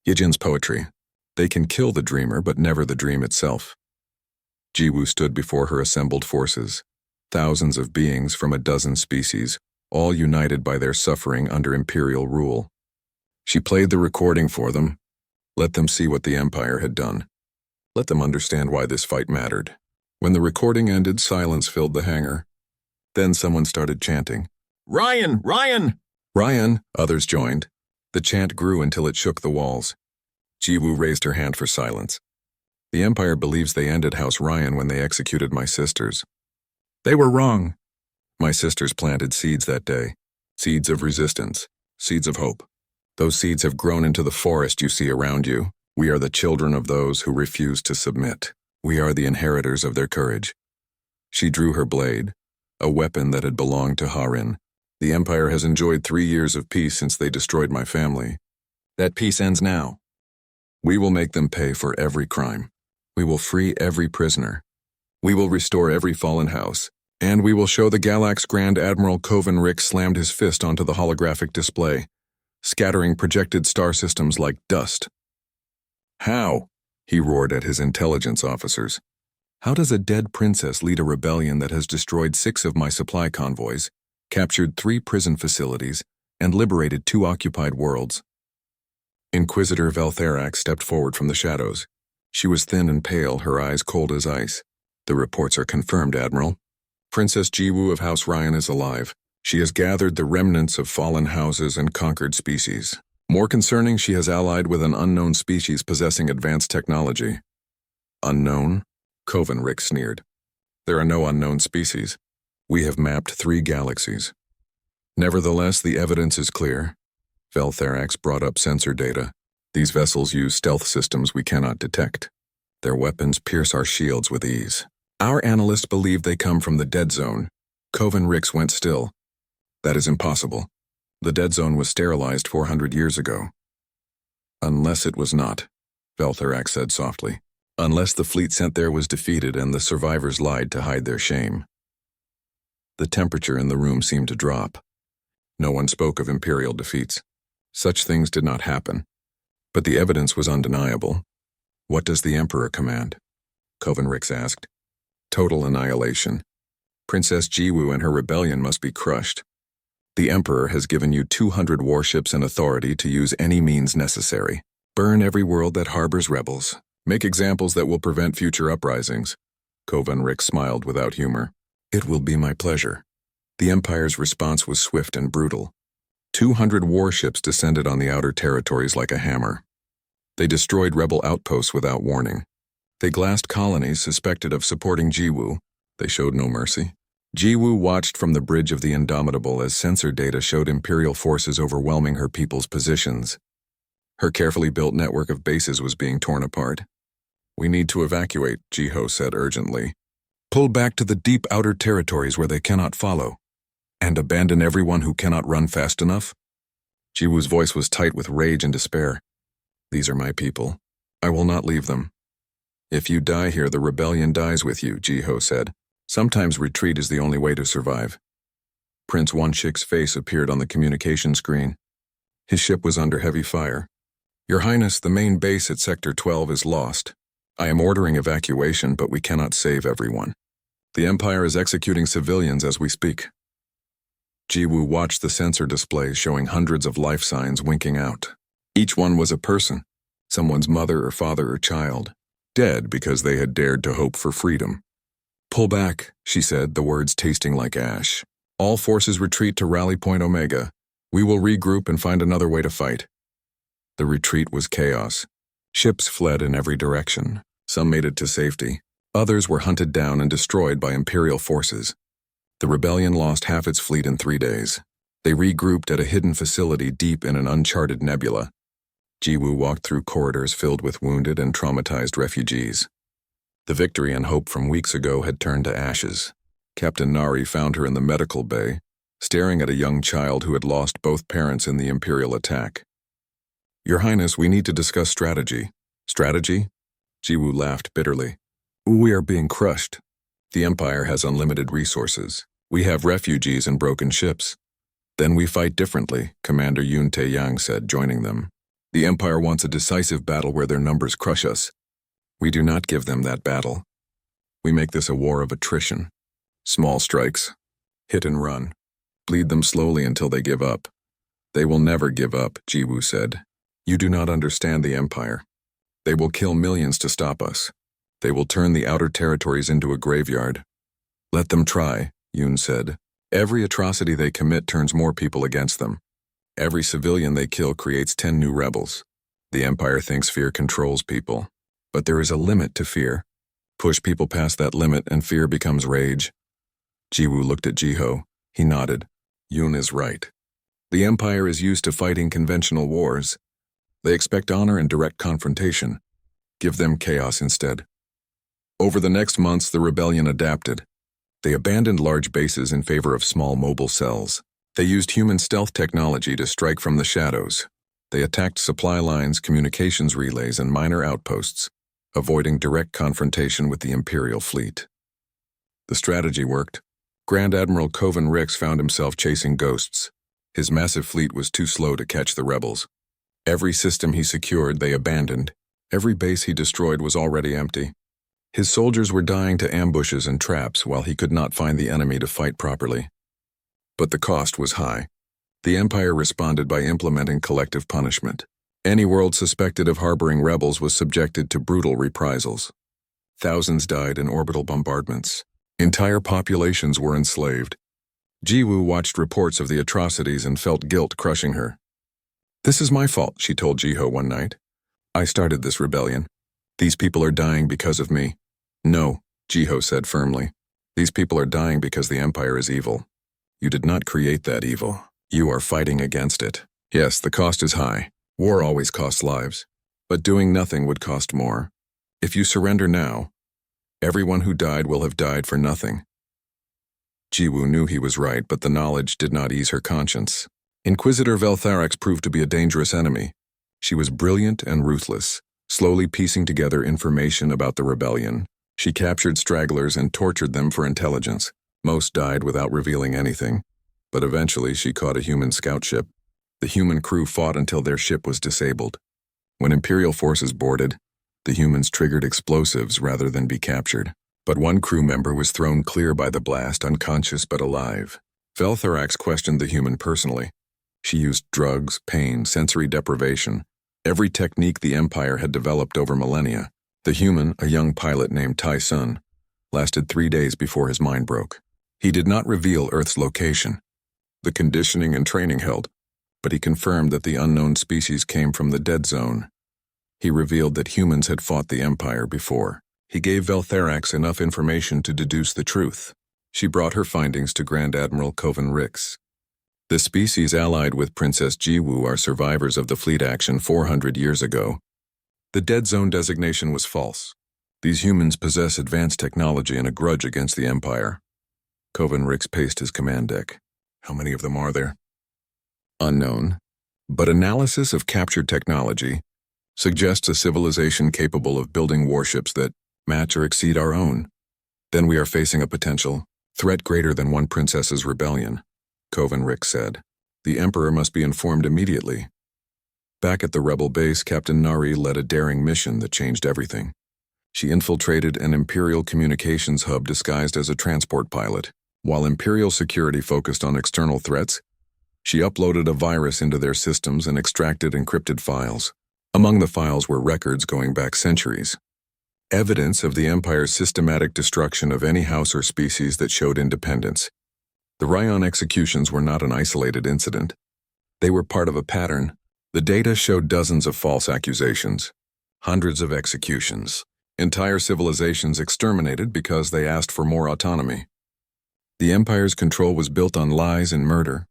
Yijin's poetry. "They can kill the dreamer, but never the dream itself." Jiwoo stood before her assembled forces, thousands of beings from a dozen species, all united by their suffering under Imperial rule. She played the recording for them. Let them see what the Empire had done. Let them understand why this fight mattered. When the recording ended, silence filled the hangar. Then someone started chanting, "Ryan! Ryan! Ryan!" Others joined. The chant grew until it shook the walls. Jiwoo raised her hand for silence. "The Empire believes they ended House Ryan when they executed my sisters. They were wrong. My sisters planted seeds that day. Seeds of resistance. Seeds of hope. Those seeds have grown into the forest you see around you. We are the children of those who refuse to submit. We are the inheritors of their courage." She drew her blade, a weapon that had belonged to Harin. "The Empire has enjoyed 3 years of peace since they destroyed my family. That peace ends now. We will make them pay for every crime. We will free every prisoner. We will restore every fallen house. And we will show the Galax Grand Admiral Coven Rick slammed his fist onto the holographic display, scattering projected star systems like dust. "How?" he roared at his intelligence officers. "How does a dead princess lead a rebellion that has destroyed 6 of my supply convoys, captured 3 prison facilities, and liberated 2 occupied worlds?" Inquisitor Veltherax stepped forward from the shadows. She was thin and pale, her eyes cold as ice. "The reports are confirmed, Admiral. Princess Jiwoo of House Ryan is alive. She has gathered the remnants of fallen houses and conquered species. More concerning, she has allied with an unknown species possessing advanced technology." "Unknown?" Coven Rick sneered. "There are no unknown species. We have mapped 3 galaxies. Nevertheless, the evidence is clear." Veltherax brought up sensor data. "These vessels use stealth systems we cannot detect. Their weapons pierce our shields with ease. Our analysts believe they come from the dead zone." Coven Ricks went still. "That is impossible. The dead zone was sterilized 400 years ago." "Unless it was not," Veltherax said softly. "Unless the fleet sent there was defeated and the survivors lied to hide their shame." The temperature in the room seemed to drop. No one spoke of Imperial defeats. Such things did not happen. But the evidence was undeniable. "What does the Emperor command?" Coven Ricks asked. "Total annihilation. Princess Jiwoo and her rebellion must be crushed. The Emperor has given you 200 warships and authority to use any means necessary. Burn every world that harbors rebels. Make examples that will prevent future uprisings." Coven Ricks smiled without humor. "It will be my pleasure." The Empire's response was swift and brutal. 200 warships descended on the outer territories like a hammer. They destroyed rebel outposts without warning. They glassed colonies suspected of supporting Jiwoo. They showed no mercy. Jiwoo watched from the Bridge of the Indomitable as sensor data showed Imperial forces overwhelming her people's positions. Her carefully built network of bases was being torn apart. "We need to evacuate," Jiho said urgently. "Pull back to the deep outer territories where they cannot follow. And abandon everyone who cannot run fast enough." Jiwoo's voice was tight with rage and despair. "These are my people. I will not leave them." "If you die here, the rebellion dies with you," Jiho said. "Sometimes retreat is the only way to survive." Prince Wonshik's face appeared on the communication screen. His ship was under heavy fire. "Your Highness, the main base at Sector 12 is lost. I am ordering evacuation, but we cannot save everyone. The Empire is executing civilians as we speak." Jiwoo watched the sensor displays showing hundreds of life signs winking out. Each one was a person, someone's mother or father or child, dead because they had dared to hope for freedom. Pull back, she said, the words tasting like ash. All forces retreat to Rally Point Omega. We will regroup and find another way to fight. The retreat was chaos. Ships fled in every direction. Some made it to safety. Others were hunted down and destroyed by Imperial forces. The rebellion lost half its fleet in 3 days. They regrouped at a hidden facility deep in an uncharted nebula. Jiwoo walked through corridors filled with wounded and traumatized refugees. The victory and hope from weeks ago had turned to ashes. Captain Nari found her in the medical bay, staring at a young child who had lost both parents in the Imperial attack. Your Highness, we need to discuss strategy. Strategy? Jiwoo laughed bitterly. We are being crushed. The Empire has unlimited resources. We have refugees and broken ships. Then we fight differently, Commander Yoon Tae-yang said, joining them. The Empire wants a decisive battle where their numbers crush us. We do not give them that battle. We make this a war of attrition. Small strikes. Hit and run. Bleed them slowly until they give up. They will never give up, Jiwoo said. You do not understand the Empire. They will kill millions to stop us. They will turn the outer territories into a graveyard. Let them try, Yoon said. Every atrocity they commit turns more people against them. Every civilian they kill creates 10 new rebels. The Empire thinks fear controls people. But there is a limit to fear. Push people past that limit and fear becomes rage. Jiwoo looked at Jiho. He nodded. Yoon is right. The Empire is used to fighting conventional wars. They expect honor and direct confrontation. Give them chaos instead. Over the next months, the rebellion adapted. They abandoned large bases in favor of small mobile cells. They used human stealth technology to strike from the shadows. They attacked supply lines, communications relays, and minor outposts, avoiding direct confrontation with the Imperial fleet. The strategy worked. Grand Admiral Coven Rix found himself chasing ghosts. His massive fleet was too slow to catch the rebels. Every system he secured, they abandoned. Every base he destroyed was already empty. His soldiers were dying to ambushes and traps while he could not find the enemy to fight properly. But the cost was high. The Empire responded by implementing collective punishment. Any world suspected of harboring rebels was subjected to brutal reprisals. Thousands died in orbital bombardments. Entire populations were enslaved. Jiwoo watched reports of the atrocities and felt guilt crushing her. This is my fault, she told Jiho one night. I started this rebellion. These people are dying because of me. No, Jiho said firmly. These people are dying because the Empire is evil. You did not create that evil. You are fighting against it. Yes, the cost is high. War always costs lives. But doing nothing would cost more. If you surrender now, everyone who died will have died for nothing. Jiwoo knew he was right, but the knowledge did not ease her conscience. Inquisitor Veltharax proved to be a dangerous enemy. She was brilliant and ruthless, slowly piecing together information about the rebellion. She captured stragglers and tortured them for intelligence. Most died without revealing anything, but eventually she caught a human scout ship. The human crew fought until their ship was disabled. When Imperial forces boarded, the humans triggered explosives rather than be captured. But one crew member was thrown clear by the blast, unconscious but alive. Veltharax questioned the human personally. She used drugs, pain, sensory deprivation, every technique the Empire had developed over millennia. The human, a young pilot named Tai Sun, lasted 3 days before his mind broke. He did not reveal Earth's location. The conditioning and training held, but he confirmed that the unknown species came from the dead zone. He revealed that humans had fought the Empire before. He gave Veltharax enough information to deduce the truth. She brought her findings to Grand Admiral Coven Rix. The species allied with Princess Jiwoo are survivors of the fleet action 400 years ago. The dead zone designation was false. These humans possess advanced technology and a grudge against the Empire. Coven Rix paced his command deck. How many of them are there? Unknown. But analysis of captured technology suggests a civilization capable of building warships that match or exceed our own. Then we are facing a potential threat greater than one princess's rebellion, Coven Rix said. The Emperor must be informed immediately. Back at the rebel base, Captain Nari led a daring mission that changed everything. She infiltrated an Imperial communications hub disguised as a transport pilot. While Imperial security focused on external threats, she uploaded a virus into their systems and extracted encrypted files. Among the files were records going back centuries. evidence of the Empire's systematic destruction of any house or species that showed independence. The Ryan executions were not an isolated incident. They were part of a pattern. The data showed dozens of false accusations, hundreds of executions, entire civilizations exterminated because they asked for more autonomy. The Empire's control was built on lies and murder.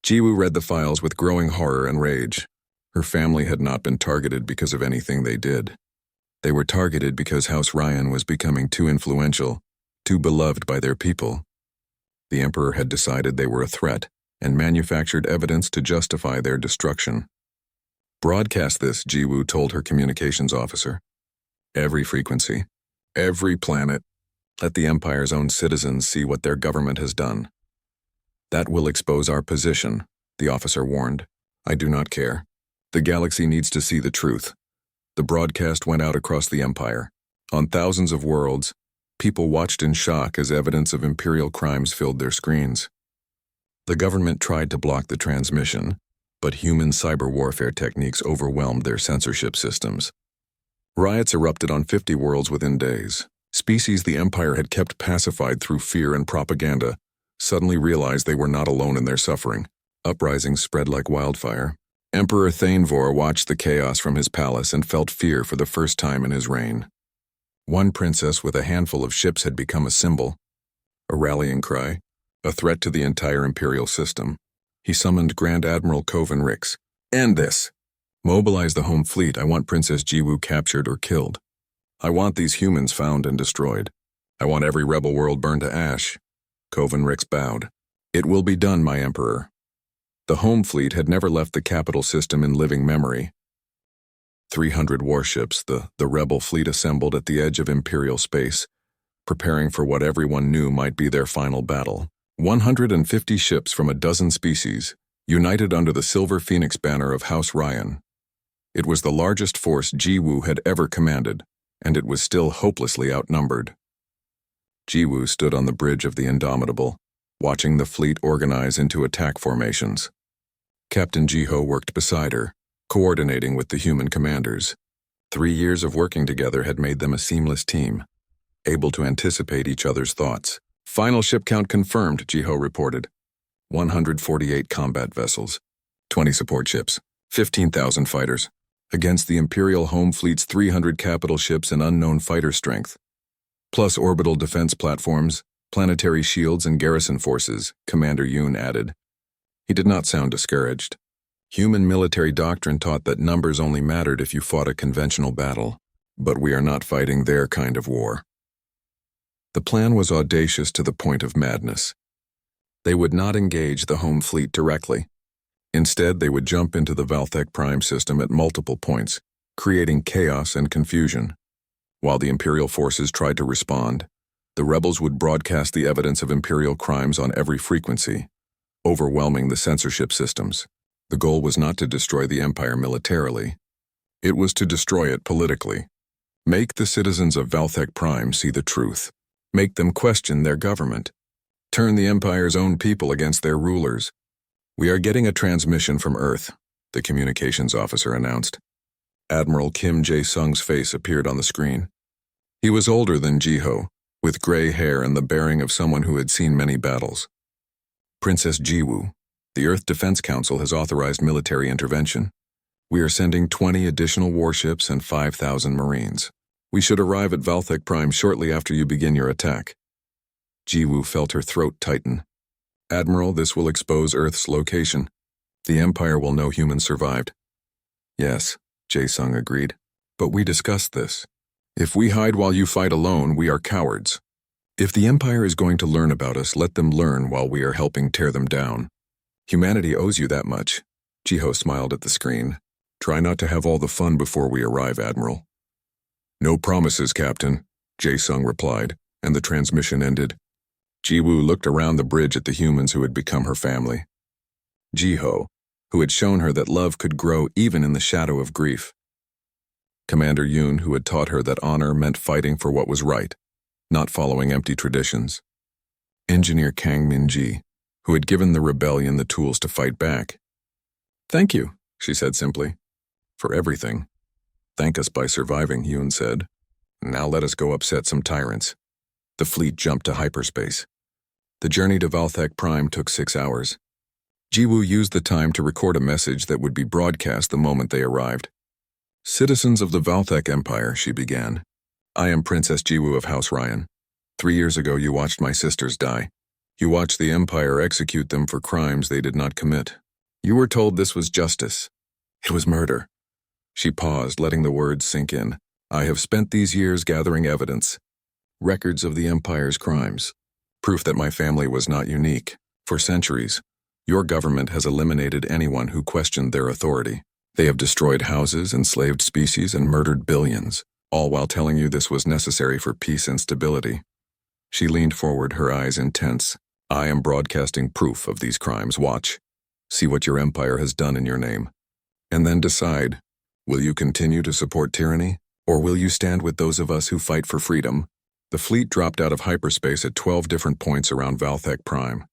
Jiwoo read the files with growing horror and rage. Her family had not been targeted because of anything they did. They were targeted because House Ryan was becoming too influential, too beloved by their people. The Emperor had decided they were a threat and manufactured evidence to justify their destruction. Broadcast this, Jiwoo told her communications officer. Every frequency, every planet, let the Empire's own citizens see what their government has done. That will expose our position, the officer warned. I do not care. The galaxy needs to see the truth. The broadcast went out across the Empire. On thousands of worlds, people watched in shock as evidence of Imperial crimes filled their screens. The government tried to block the transmission, but human cyber warfare techniques overwhelmed their censorship systems. Riots erupted on 50 worlds within days. Species the Empire had kept pacified through fear and propaganda suddenly realized they were not alone in their suffering. Uprisings spread like wildfire. Emperor Thanevor watched the chaos from his palace and felt fear for the first time in his reign. One princess with a handful of ships had become a symbol, a rallying cry, a threat to the entire imperial system. He summoned Grand Admiral Coven Rix. End this! Mobilize the home fleet. I want Princess Jiwoo captured or killed. I want these humans found and destroyed. I want every rebel world burned to ash. Coven Rix bowed. It will be done, my emperor. The home fleet had never left the capital system in living memory. 300 warships, the rebel fleet assembled at the edge of imperial space, preparing for what everyone knew might be their final battle. 150 ships from a dozen species, united under the Silver Phoenix banner of House Ryan. It was the largest force Jiwoo had ever commanded, and it was still hopelessly outnumbered. Jiwoo stood on the bridge of the Indomitable, watching the fleet organize into attack formations. Captain Jiho worked beside her, coordinating with the human commanders. 3 years of working together had made them a seamless team, able to anticipate each other's thoughts. Final ship count confirmed, Jiho reported. 148 combat vessels, 20 support ships, 15,000 fighters, against the Imperial Home Fleet's 300 capital ships and unknown fighter strength, plus orbital defense platforms, planetary shields, and garrison forces, Commander Yoon added. He did not sound discouraged. Human military doctrine taught that numbers only mattered if you fought a conventional battle, but we are not fighting their kind of war. The plan was audacious to the point of madness. They would not engage the home fleet directly. Instead, they would jump into the Valthek Prime system at multiple points, creating chaos and confusion. While the Imperial forces tried to respond, the rebels would broadcast the evidence of Imperial crimes on every frequency, overwhelming the censorship systems. The goal was not to destroy the Empire militarily. It was to destroy it politically. Make the citizens of Valthek Prime see the truth. Make them question their government. Turn the Empire's own people against their rulers. We are getting a transmission from Earth, the communications officer announced. Admiral Kim Jae-sung's face appeared on the screen. He was older than Jiho, with gray hair and the bearing of someone who had seen many battles. Princess Jiwoo, the Earth Defense Council has authorized military intervention. We are sending 20 additional warships and 5,000 Marines. We should arrive at Valthek Prime shortly after you begin your attack. Jiwoo felt her throat tighten. Admiral, this will expose Earth's location. The Empire will know humans survived. Yes, Jae-sung agreed. But we discussed this. If we hide while you fight alone, we are cowards. If the Empire is going to learn about us, let them learn while we are helping tear them down. Humanity owes you that much. Jiho smiled at the screen. Try not to have all the fun before we arrive, Admiral. No promises, Captain, Jae-sung replied, and the transmission ended. Jiwoo looked around the bridge at the humans who had become her family. Jiho, who had shown her that love could grow even in the shadow of grief. Commander Yoon, who had taught her that honor meant fighting for what was right, not following empty traditions. Engineer Kang Min-ji, who had given the rebellion the tools to fight back. Thank you, she said simply. For everything. Thank us by surviving, Yoon said. Now let us go upset some tyrants. The fleet jumped to hyperspace. The journey to Valthek Prime took 6 hours. Jiwoo used the time to record a message that would be broadcast the moment they arrived. Citizens of the Valthek Empire, she began. I am Princess Jiwoo of House Ryan. 3 years ago you watched my sisters die. You watched the Empire execute them for crimes they did not commit. You were told this was justice. It was murder. She paused, letting the words sink in. I have spent these years gathering evidence. Records of the Empire's crimes. Proof that my family was not unique. For centuries, your government has eliminated anyone who questioned their authority. They have destroyed houses, enslaved species, and murdered billions, all while telling you this was necessary for peace and stability. She leaned forward, her eyes intense. I am broadcasting proof of these crimes. Watch. See what your empire has done in your name. And then decide, will you continue to support tyranny, or will you stand with those of us who fight for freedom? The fleet dropped out of hyperspace at 12 different points around Valthek Prime.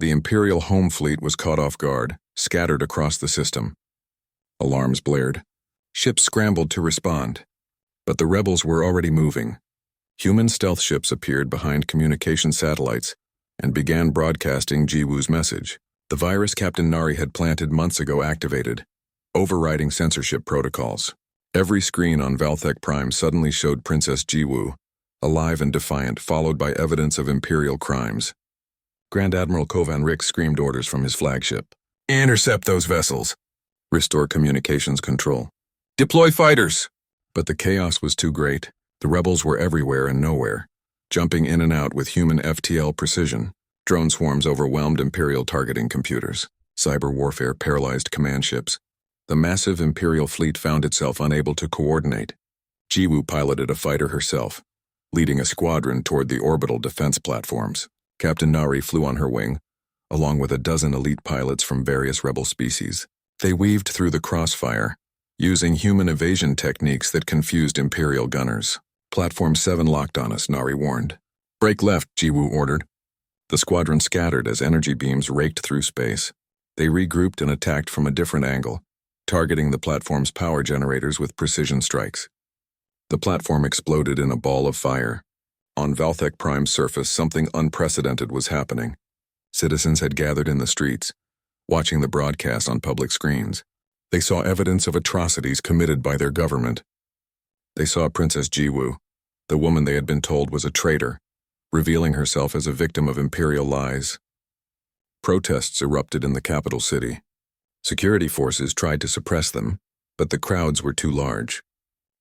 The Imperial home fleet was caught off guard, scattered across the system. Alarms blared. Ships scrambled to respond. But the rebels were already moving. Human stealth ships appeared behind communication satellites and began broadcasting Jiwoo's message. The virus Captain Nari had planted months ago activated, overriding censorship protocols. Every screen on Valthek Prime suddenly showed Princess Jiwoo, alive and defiant, followed by evidence of Imperial crimes. Grand Admiral Kovan Rick screamed orders from his flagship. Intercept those vessels. Restore communications control. Deploy fighters! But the chaos was too great. The rebels were everywhere and nowhere, jumping in and out with human FTL precision. Drone swarms overwhelmed Imperial targeting computers. Cyber warfare paralyzed command ships. The massive Imperial fleet found itself unable to coordinate. Jiwoo piloted a fighter herself, leading a squadron toward the orbital defense platforms. Captain Nari flew on her wing, along with a dozen elite pilots from various rebel species. They weaved through the crossfire, using human evasion techniques that confused Imperial gunners. Platform 7 locked on us, Nari warned. Break left, Jiwoo ordered. The squadron scattered as energy beams raked through space. They regrouped and attacked from a different angle, targeting the platform's power generators with precision strikes. The platform exploded in a ball of fire. On Valthek Prime's surface, something unprecedented was happening. Citizens had gathered in the streets, watching the broadcast on public screens. They saw evidence of atrocities committed by their government. They saw Princess Jiwoo, the woman they had been told was a traitor, revealing herself as a victim of Imperial lies. Protests erupted in the capital city. Security forces tried to suppress them, but the crowds were too large.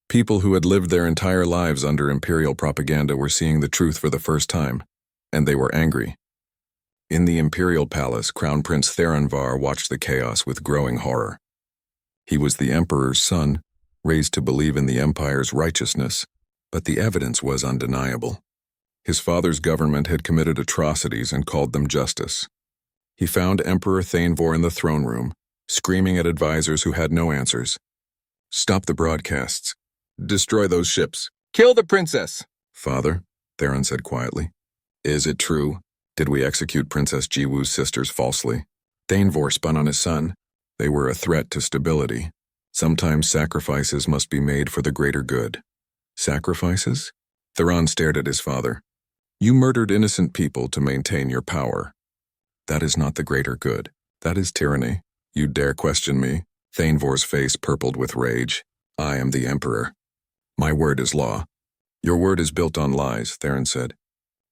People who had lived their entire lives under Imperial propaganda were seeing the truth for the first time, and they were angry. In the Imperial Palace, Crown Prince Theronvar watched the chaos with growing horror. He was the Emperor's son, raised to believe in the Empire's righteousness, but the evidence was undeniable. His father's government had committed atrocities and called them justice. He found Emperor Thainvor in the throne room, screaming at advisors who had no answers. Stop the broadcasts. Destroy those ships. Kill the princess! Father, Theron said quietly. Is it true? Did we execute Princess Jiwoo's sisters falsely? Thainvor spun on his son. They were a threat to stability. Sometimes sacrifices must be made for the greater good. Sacrifices? Theron stared at his father. You murdered innocent people to maintain your power. That is not the greater good. That is tyranny. You dare question me? Thainvor's face purpled with rage. I am the Emperor. My word is law. Your word is built on lies, Theron said.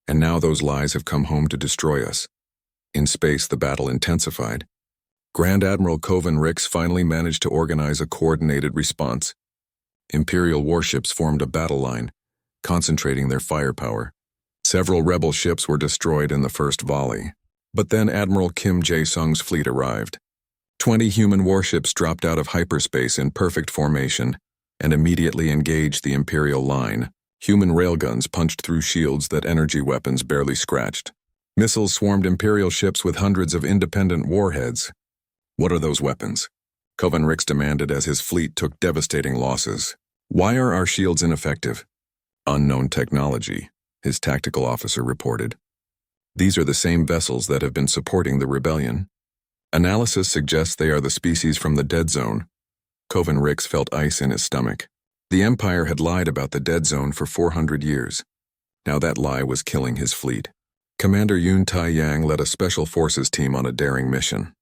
And now those lies have come home to destroy us. In space, the battle intensified. Grand Admiral Kovan Rix finally managed to organize a coordinated response. Imperial warships formed a battle line, concentrating their firepower. Several rebel ships were destroyed in the first volley. But then Admiral Kim Jae-sung's fleet arrived. 20 human warships dropped out of hyperspace in perfect formation and immediately engaged the Imperial line. Human railguns punched through shields that energy weapons barely scratched. Missiles swarmed Imperial ships with hundreds of independent warheads. What are those weapons? Kovan Rix demanded as his fleet took devastating losses. Why are our shields ineffective? Unknown technology, his tactical officer reported. These are the same vessels that have been supporting the rebellion. Analysis suggests they are the species from the dead zone. Kovan Rix felt ice in his stomach. The Empire had lied about the dead zone for 400 years. Now that lie was killing his fleet. Commander Yun Tai Yang led a special forces team on a daring mission.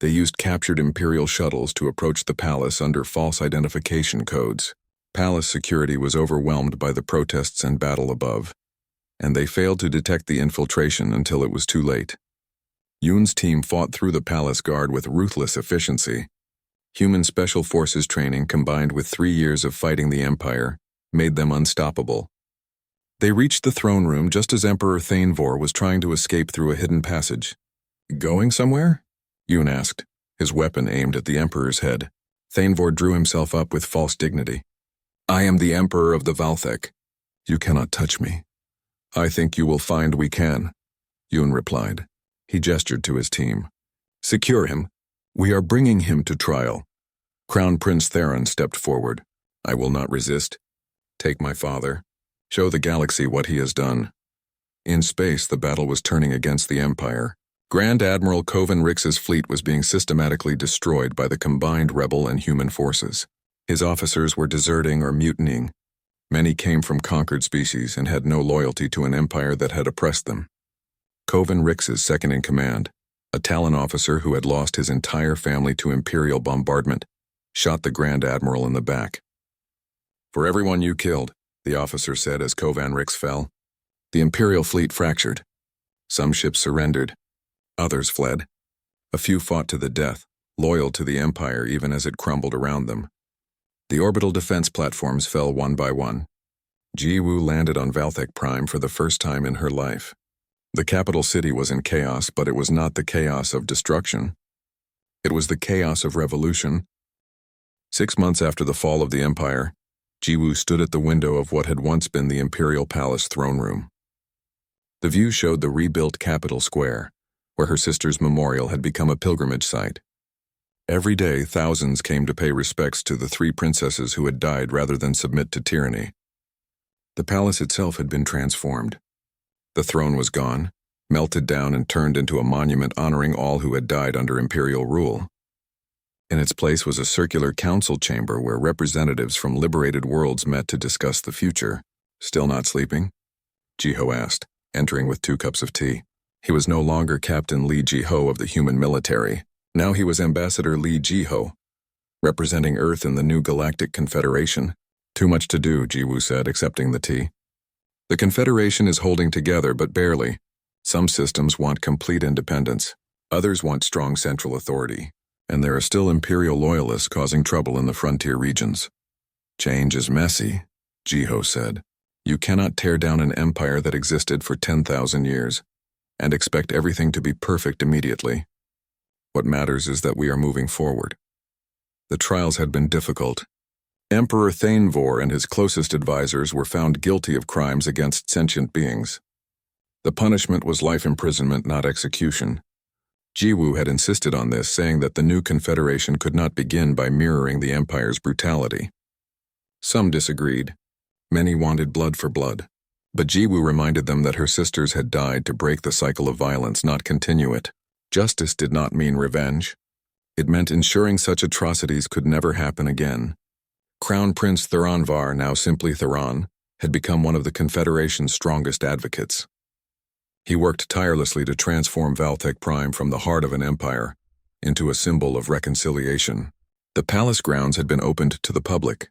They used captured Imperial shuttles to approach the palace under false identification codes. Palace security was overwhelmed by the protests and battle above, and they failed to detect the infiltration until it was too late. Yun's team fought through the palace guard with ruthless efficiency. Human special forces training combined with 3 years of fighting the Empire made them unstoppable. They reached the throne room just as Emperor Thanevor was trying to escape through a hidden passage. "Going somewhere?" Yun asked, his weapon aimed at the Emperor's head. Thanevor drew himself up with false dignity. "I am the Emperor of the Valthek. You cannot touch me." "I think you will find we can," Yun replied. He gestured to his team. "Secure him. We are bringing him to trial." Crown Prince Theron stepped forward. "I will not resist. Take my father. Show the galaxy what he has done." In space, the battle was turning against the Empire. Grand Admiral Coven Rix's fleet was being systematically destroyed by the combined rebel and human forces. His officers were deserting or mutinying. Many came from conquered species and had no loyalty to an empire that had oppressed them. Coven Rix's second-in-command, a Talon officer who had lost his entire family to Imperial bombardment, shot the Grand Admiral in the back. "For everyone you killed," the officer said as Covan Rix fell. The Imperial fleet fractured. Some ships surrendered. Others fled. A few fought to the death, loyal to the Empire even as it crumbled around them. The orbital defense platforms fell one by one. Jiwu landed on Valthek Prime for the first time in her life. The capital city was in chaos, but it was not the chaos of destruction. It was the chaos of revolution. 6 months after the fall of the Empire, Jiwu stood at the window of what had once been the Imperial Palace throne room. The view showed the rebuilt Capitol Square, where her sister's memorial had become a pilgrimage site. Every day, thousands came to pay respects to the 3 princesses who had died rather than submit to tyranny. The palace itself had been transformed. The throne was gone, melted down and turned into a monument honoring all who had died under Imperial rule. In its place was a circular council chamber where representatives from liberated worlds met to discuss the future. "Still not sleeping?" Jiho asked, entering with 2 cups of tea. He was no longer Captain Li Jiho of the human military. Now he was Ambassador Li Jiho, representing Earth in the new Galactic Confederation. "Too much to do," Jiwu said, accepting the tea. "The Confederation is holding together, but barely. Some systems want complete independence. Others want strong central authority. And there are still Imperial loyalists causing trouble in the frontier regions." "Change is messy," Jiho said. "You cannot tear down an empire that existed for 10,000 years and expect everything to be perfect immediately. What matters is that we are moving forward." The trials had been difficult. Emperor Thanevor and his closest advisors were found guilty of crimes against sentient beings. The punishment was life imprisonment, not execution. Jiwu had insisted on this, saying that the new confederation could not begin by mirroring the Empire's brutality. Some disagreed. Many wanted blood for blood. But Jiwu reminded them that her sisters had died to break the cycle of violence, not continue it. Justice did not mean revenge. It meant ensuring such atrocities could never happen again. Crown Prince Theronvar, now simply Theron, had become one of the Confederation's strongest advocates. He worked tirelessly to transform Valthek Prime from the heart of an empire into a symbol of reconciliation. The palace grounds had been opened to the public.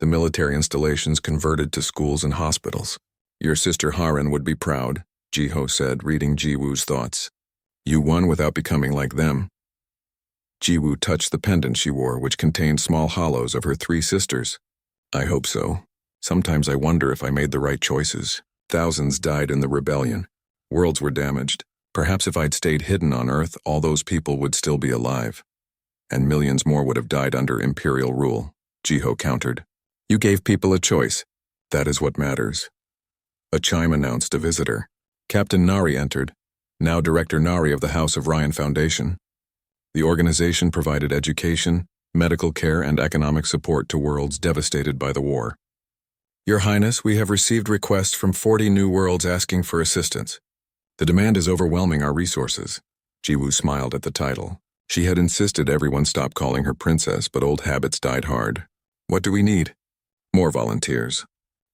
The military installations converted to schools and hospitals. "Your sister Haran would be proud," Jiho said, reading Jiwu's thoughts. "You won without becoming like them." Jiwu touched the pendant she wore, which contained small hollows of her 3 sisters. "I hope so. Sometimes I wonder if I made the right choices. Thousands died in the rebellion. Worlds were damaged. Perhaps if I'd stayed hidden on Earth, all those people would still be alive. And millions more would have died under Imperial rule," Jiho countered. "You gave people a choice. That is what matters." A chime announced a visitor. Captain Nari entered, now Director Nari of the House of Ryan Foundation. The organization provided education, medical care, and economic support to worlds devastated by the war. "Your Highness, we have received requests from 40 new worlds asking for assistance. The demand is overwhelming our resources." Jiwu smiled at the title. She had insisted everyone stop calling her princess, but old habits died hard. "What do we need?" More volunteers.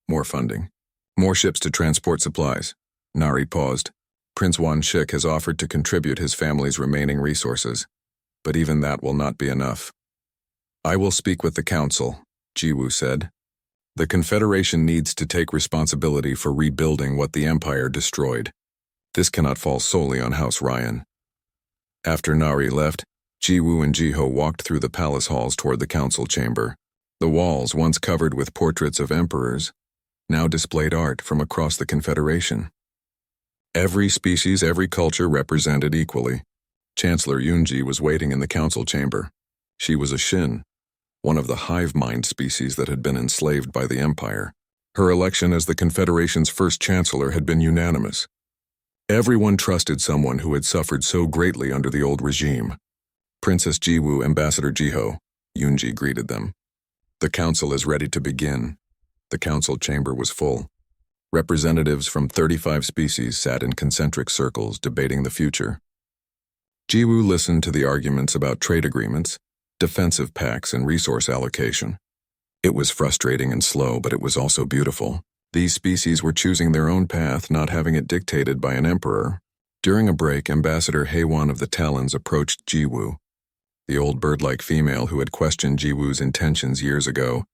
More funding. More ships to transport supplies. Nari paused. Prince Wanshik has offered to contribute his family's remaining resources, but even that will not be enough. I will speak with the council, Jiwoo said. The Confederation needs to take responsibility for rebuilding what the Empire destroyed. This cannot fall solely on House Ryan. After Nari left, Jiwoo and Jiho walked through the palace halls toward the council chamber. The walls, once covered with portraits of emperors, now displayed art from across the Confederation. Every species, every culture represented equally. Chancellor Yunji was waiting in the council chamber. She was a Shin, one of the hive mind species that had been enslaved by the Empire. Her election as the Confederation's first chancellor had been unanimous. Everyone trusted someone who had suffered so greatly under the old regime. Princess Jiwoo, Ambassador Jiho, Yunji greeted them. The council is ready to begin. The council chamber was full. Representatives from 35 species sat in concentric circles debating the future. Jiwoo listened to the arguments about trade agreements, defensive pacts, and resource allocation. It was frustrating and slow, but it was also beautiful. These species were choosing their own path, not having it dictated by an emperor. During a break, Ambassador Haewon of the Talons approached Jiwoo. The old bird-like female who had questioned Jiwoo's intentions years ago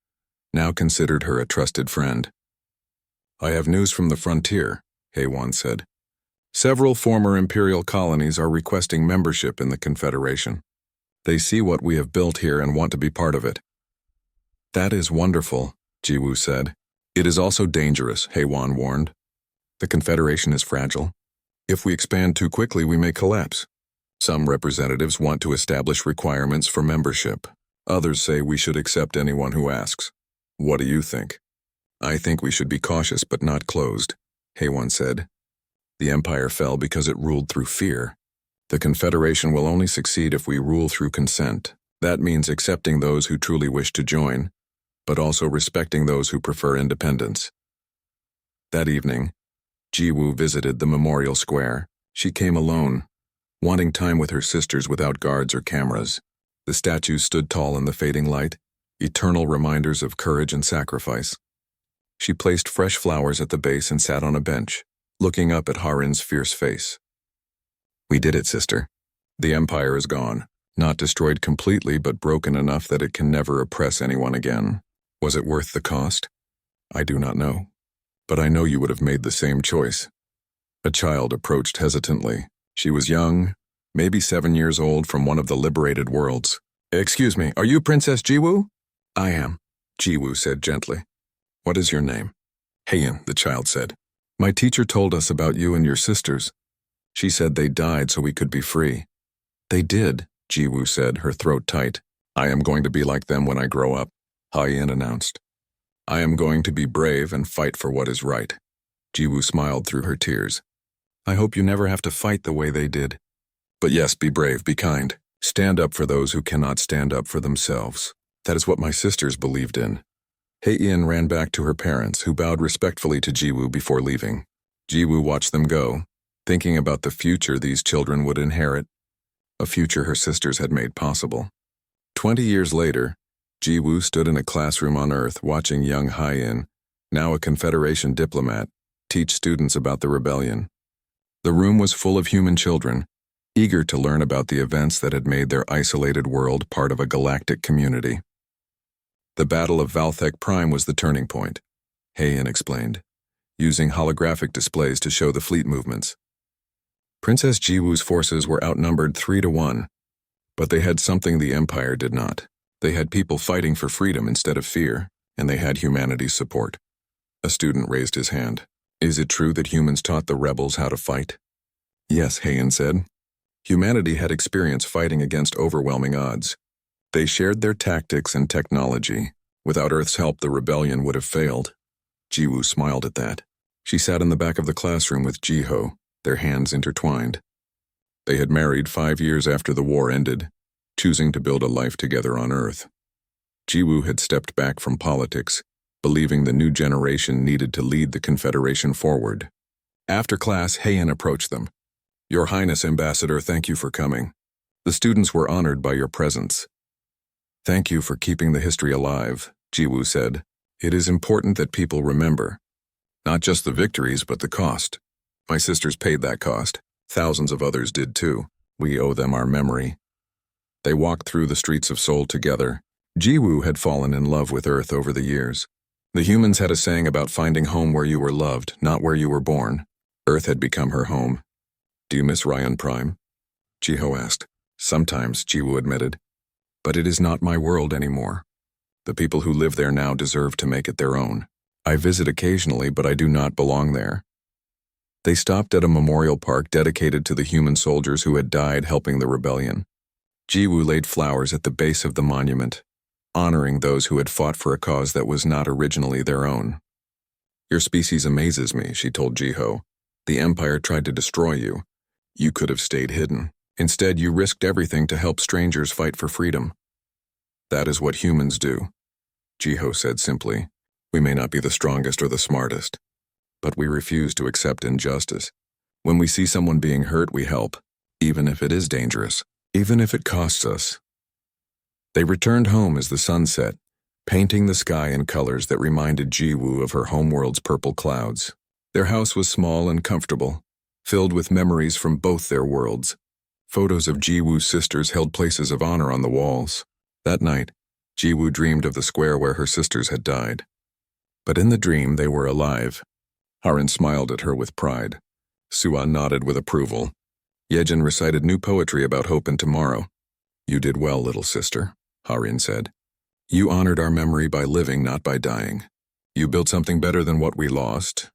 now considered her a trusted friend. I have news from the frontier, Haewon said. Several former imperial colonies are requesting membership in the Confederation. They see what we have built here and want to be part of it. That is wonderful, Jiwoo said. It is also dangerous, Haewon warned. The Confederation is fragile. If we expand too quickly, we may collapse. Some representatives want to establish requirements for membership. Others say we should accept anyone who asks. What do you think? I think we should be cautious but not closed, Haewon said. The Empire fell because it ruled through fear. The Confederation will only succeed if we rule through consent. That means accepting those who truly wish to join, but also respecting those who prefer independence. That evening, Jiwoo visited the memorial square. She came alone, wanting time with her sisters without guards or cameras. The statues stood tall in the fading light, eternal reminders of courage and sacrifice. She placed fresh flowers at the base and sat on a bench, looking up at Harin's fierce face. We did it, sister. The Empire is gone, not destroyed completely, but broken enough that it can never oppress anyone again. Was it worth the cost? I do not know. But I know you would have made the same choice. A child approached hesitantly. She was young, maybe 7 years old, from one of the liberated worlds. Excuse me, are you Princess Jiwoo? I am, Jiwoo said gently. What is your name? Haeyeon, the child said. My teacher told us about you and your sisters. She said they died so we could be free. They did, Jiwoo said, her throat tight. I am going to be like them when I grow up, Haeyeon announced. I am going to be brave and fight for what is right. Jiwoo smiled through her tears. I hope you never have to fight the way they did. But yes, be brave, be kind. Stand up for those who cannot stand up for themselves. That is what my sisters believed in. Haeyeon ran back to her parents, who bowed respectfully to Jiwoo before leaving. Jiwoo watched them go, thinking about the future these children would inherit, a future her sisters had made possible. 20 years later, Jiwoo stood in a classroom on Earth watching young Haeyeon, now a Confederation diplomat, teach students about the rebellion. The room was full of human children, eager to learn about the events that had made their isolated world part of a galactic community. The Battle of Valthek Prime was the turning point, Haeyeon explained, using holographic displays to show the fleet movements. Princess Jiwoo's forces were outnumbered 3-1, but they had something the Empire did not. They had people fighting for freedom instead of fear, and they had humanity's support. A student raised his hand. Is it true that humans taught the rebels how to fight? Yes, Haeyeon said. Humanity had experience fighting against overwhelming odds. They shared their tactics and technology. Without Earth's help, the rebellion would have failed. Jiwoo smiled at that. She sat in the back of the classroom with Jiho, their hands intertwined. They had married 5 years after the war ended, choosing to build a life together on Earth. Jiwoo had stepped back from politics, believing the new generation needed to lead the Confederation forward. After class, Haeyeon approached them. Your Highness, Ambassador, thank you for coming. The students were honored by your presence. Thank you for keeping the history alive, Jiwoo said. It is important that people remember, not just the victories, but the cost. My sisters paid that cost. Thousands of others did too. We owe them our memory. They walked through the streets of Seoul together. Jiwoo had fallen in love with Earth over the years. The humans had a saying about finding home where you were loved, not where you were born. Earth had become her home. Do you miss Ryan Prime? Jiho asked. Sometimes, Jiwoo admitted. But it is not my world anymore. The people who live there now deserve to make it their own. I visit occasionally, but I do not belong there. They stopped at a memorial park dedicated to the human soldiers who had died helping the rebellion. Jiwoo laid flowers at the base of the monument, honoring those who had fought for a cause that was not originally their own. Your species amazes me, she told Jiho. The Empire tried to destroy you. You could have stayed hidden. Instead, you risked everything to help strangers fight for freedom. That is what humans do, Jiho said simply. We may not be the strongest or the smartest, but we refuse to accept injustice. When we see someone being hurt, we help, even if it is dangerous, even if it costs us. They returned home as the sun set, painting the sky in colors that reminded Jiwoo of her homeworld's purple clouds. Their house was small and comfortable, filled with memories from both their worlds. Photos of Jiwoo's sisters held places of honor on the walls. That night, Jiwoo dreamed of the square where her sisters had died. But in the dream, they were alive. Harin smiled at her with pride. Suan nodded with approval. Yejin recited new poetry about hope and tomorrow. You did well, little sister, Harin said. You honored our memory by living, not by dying. You built something better than what we lost,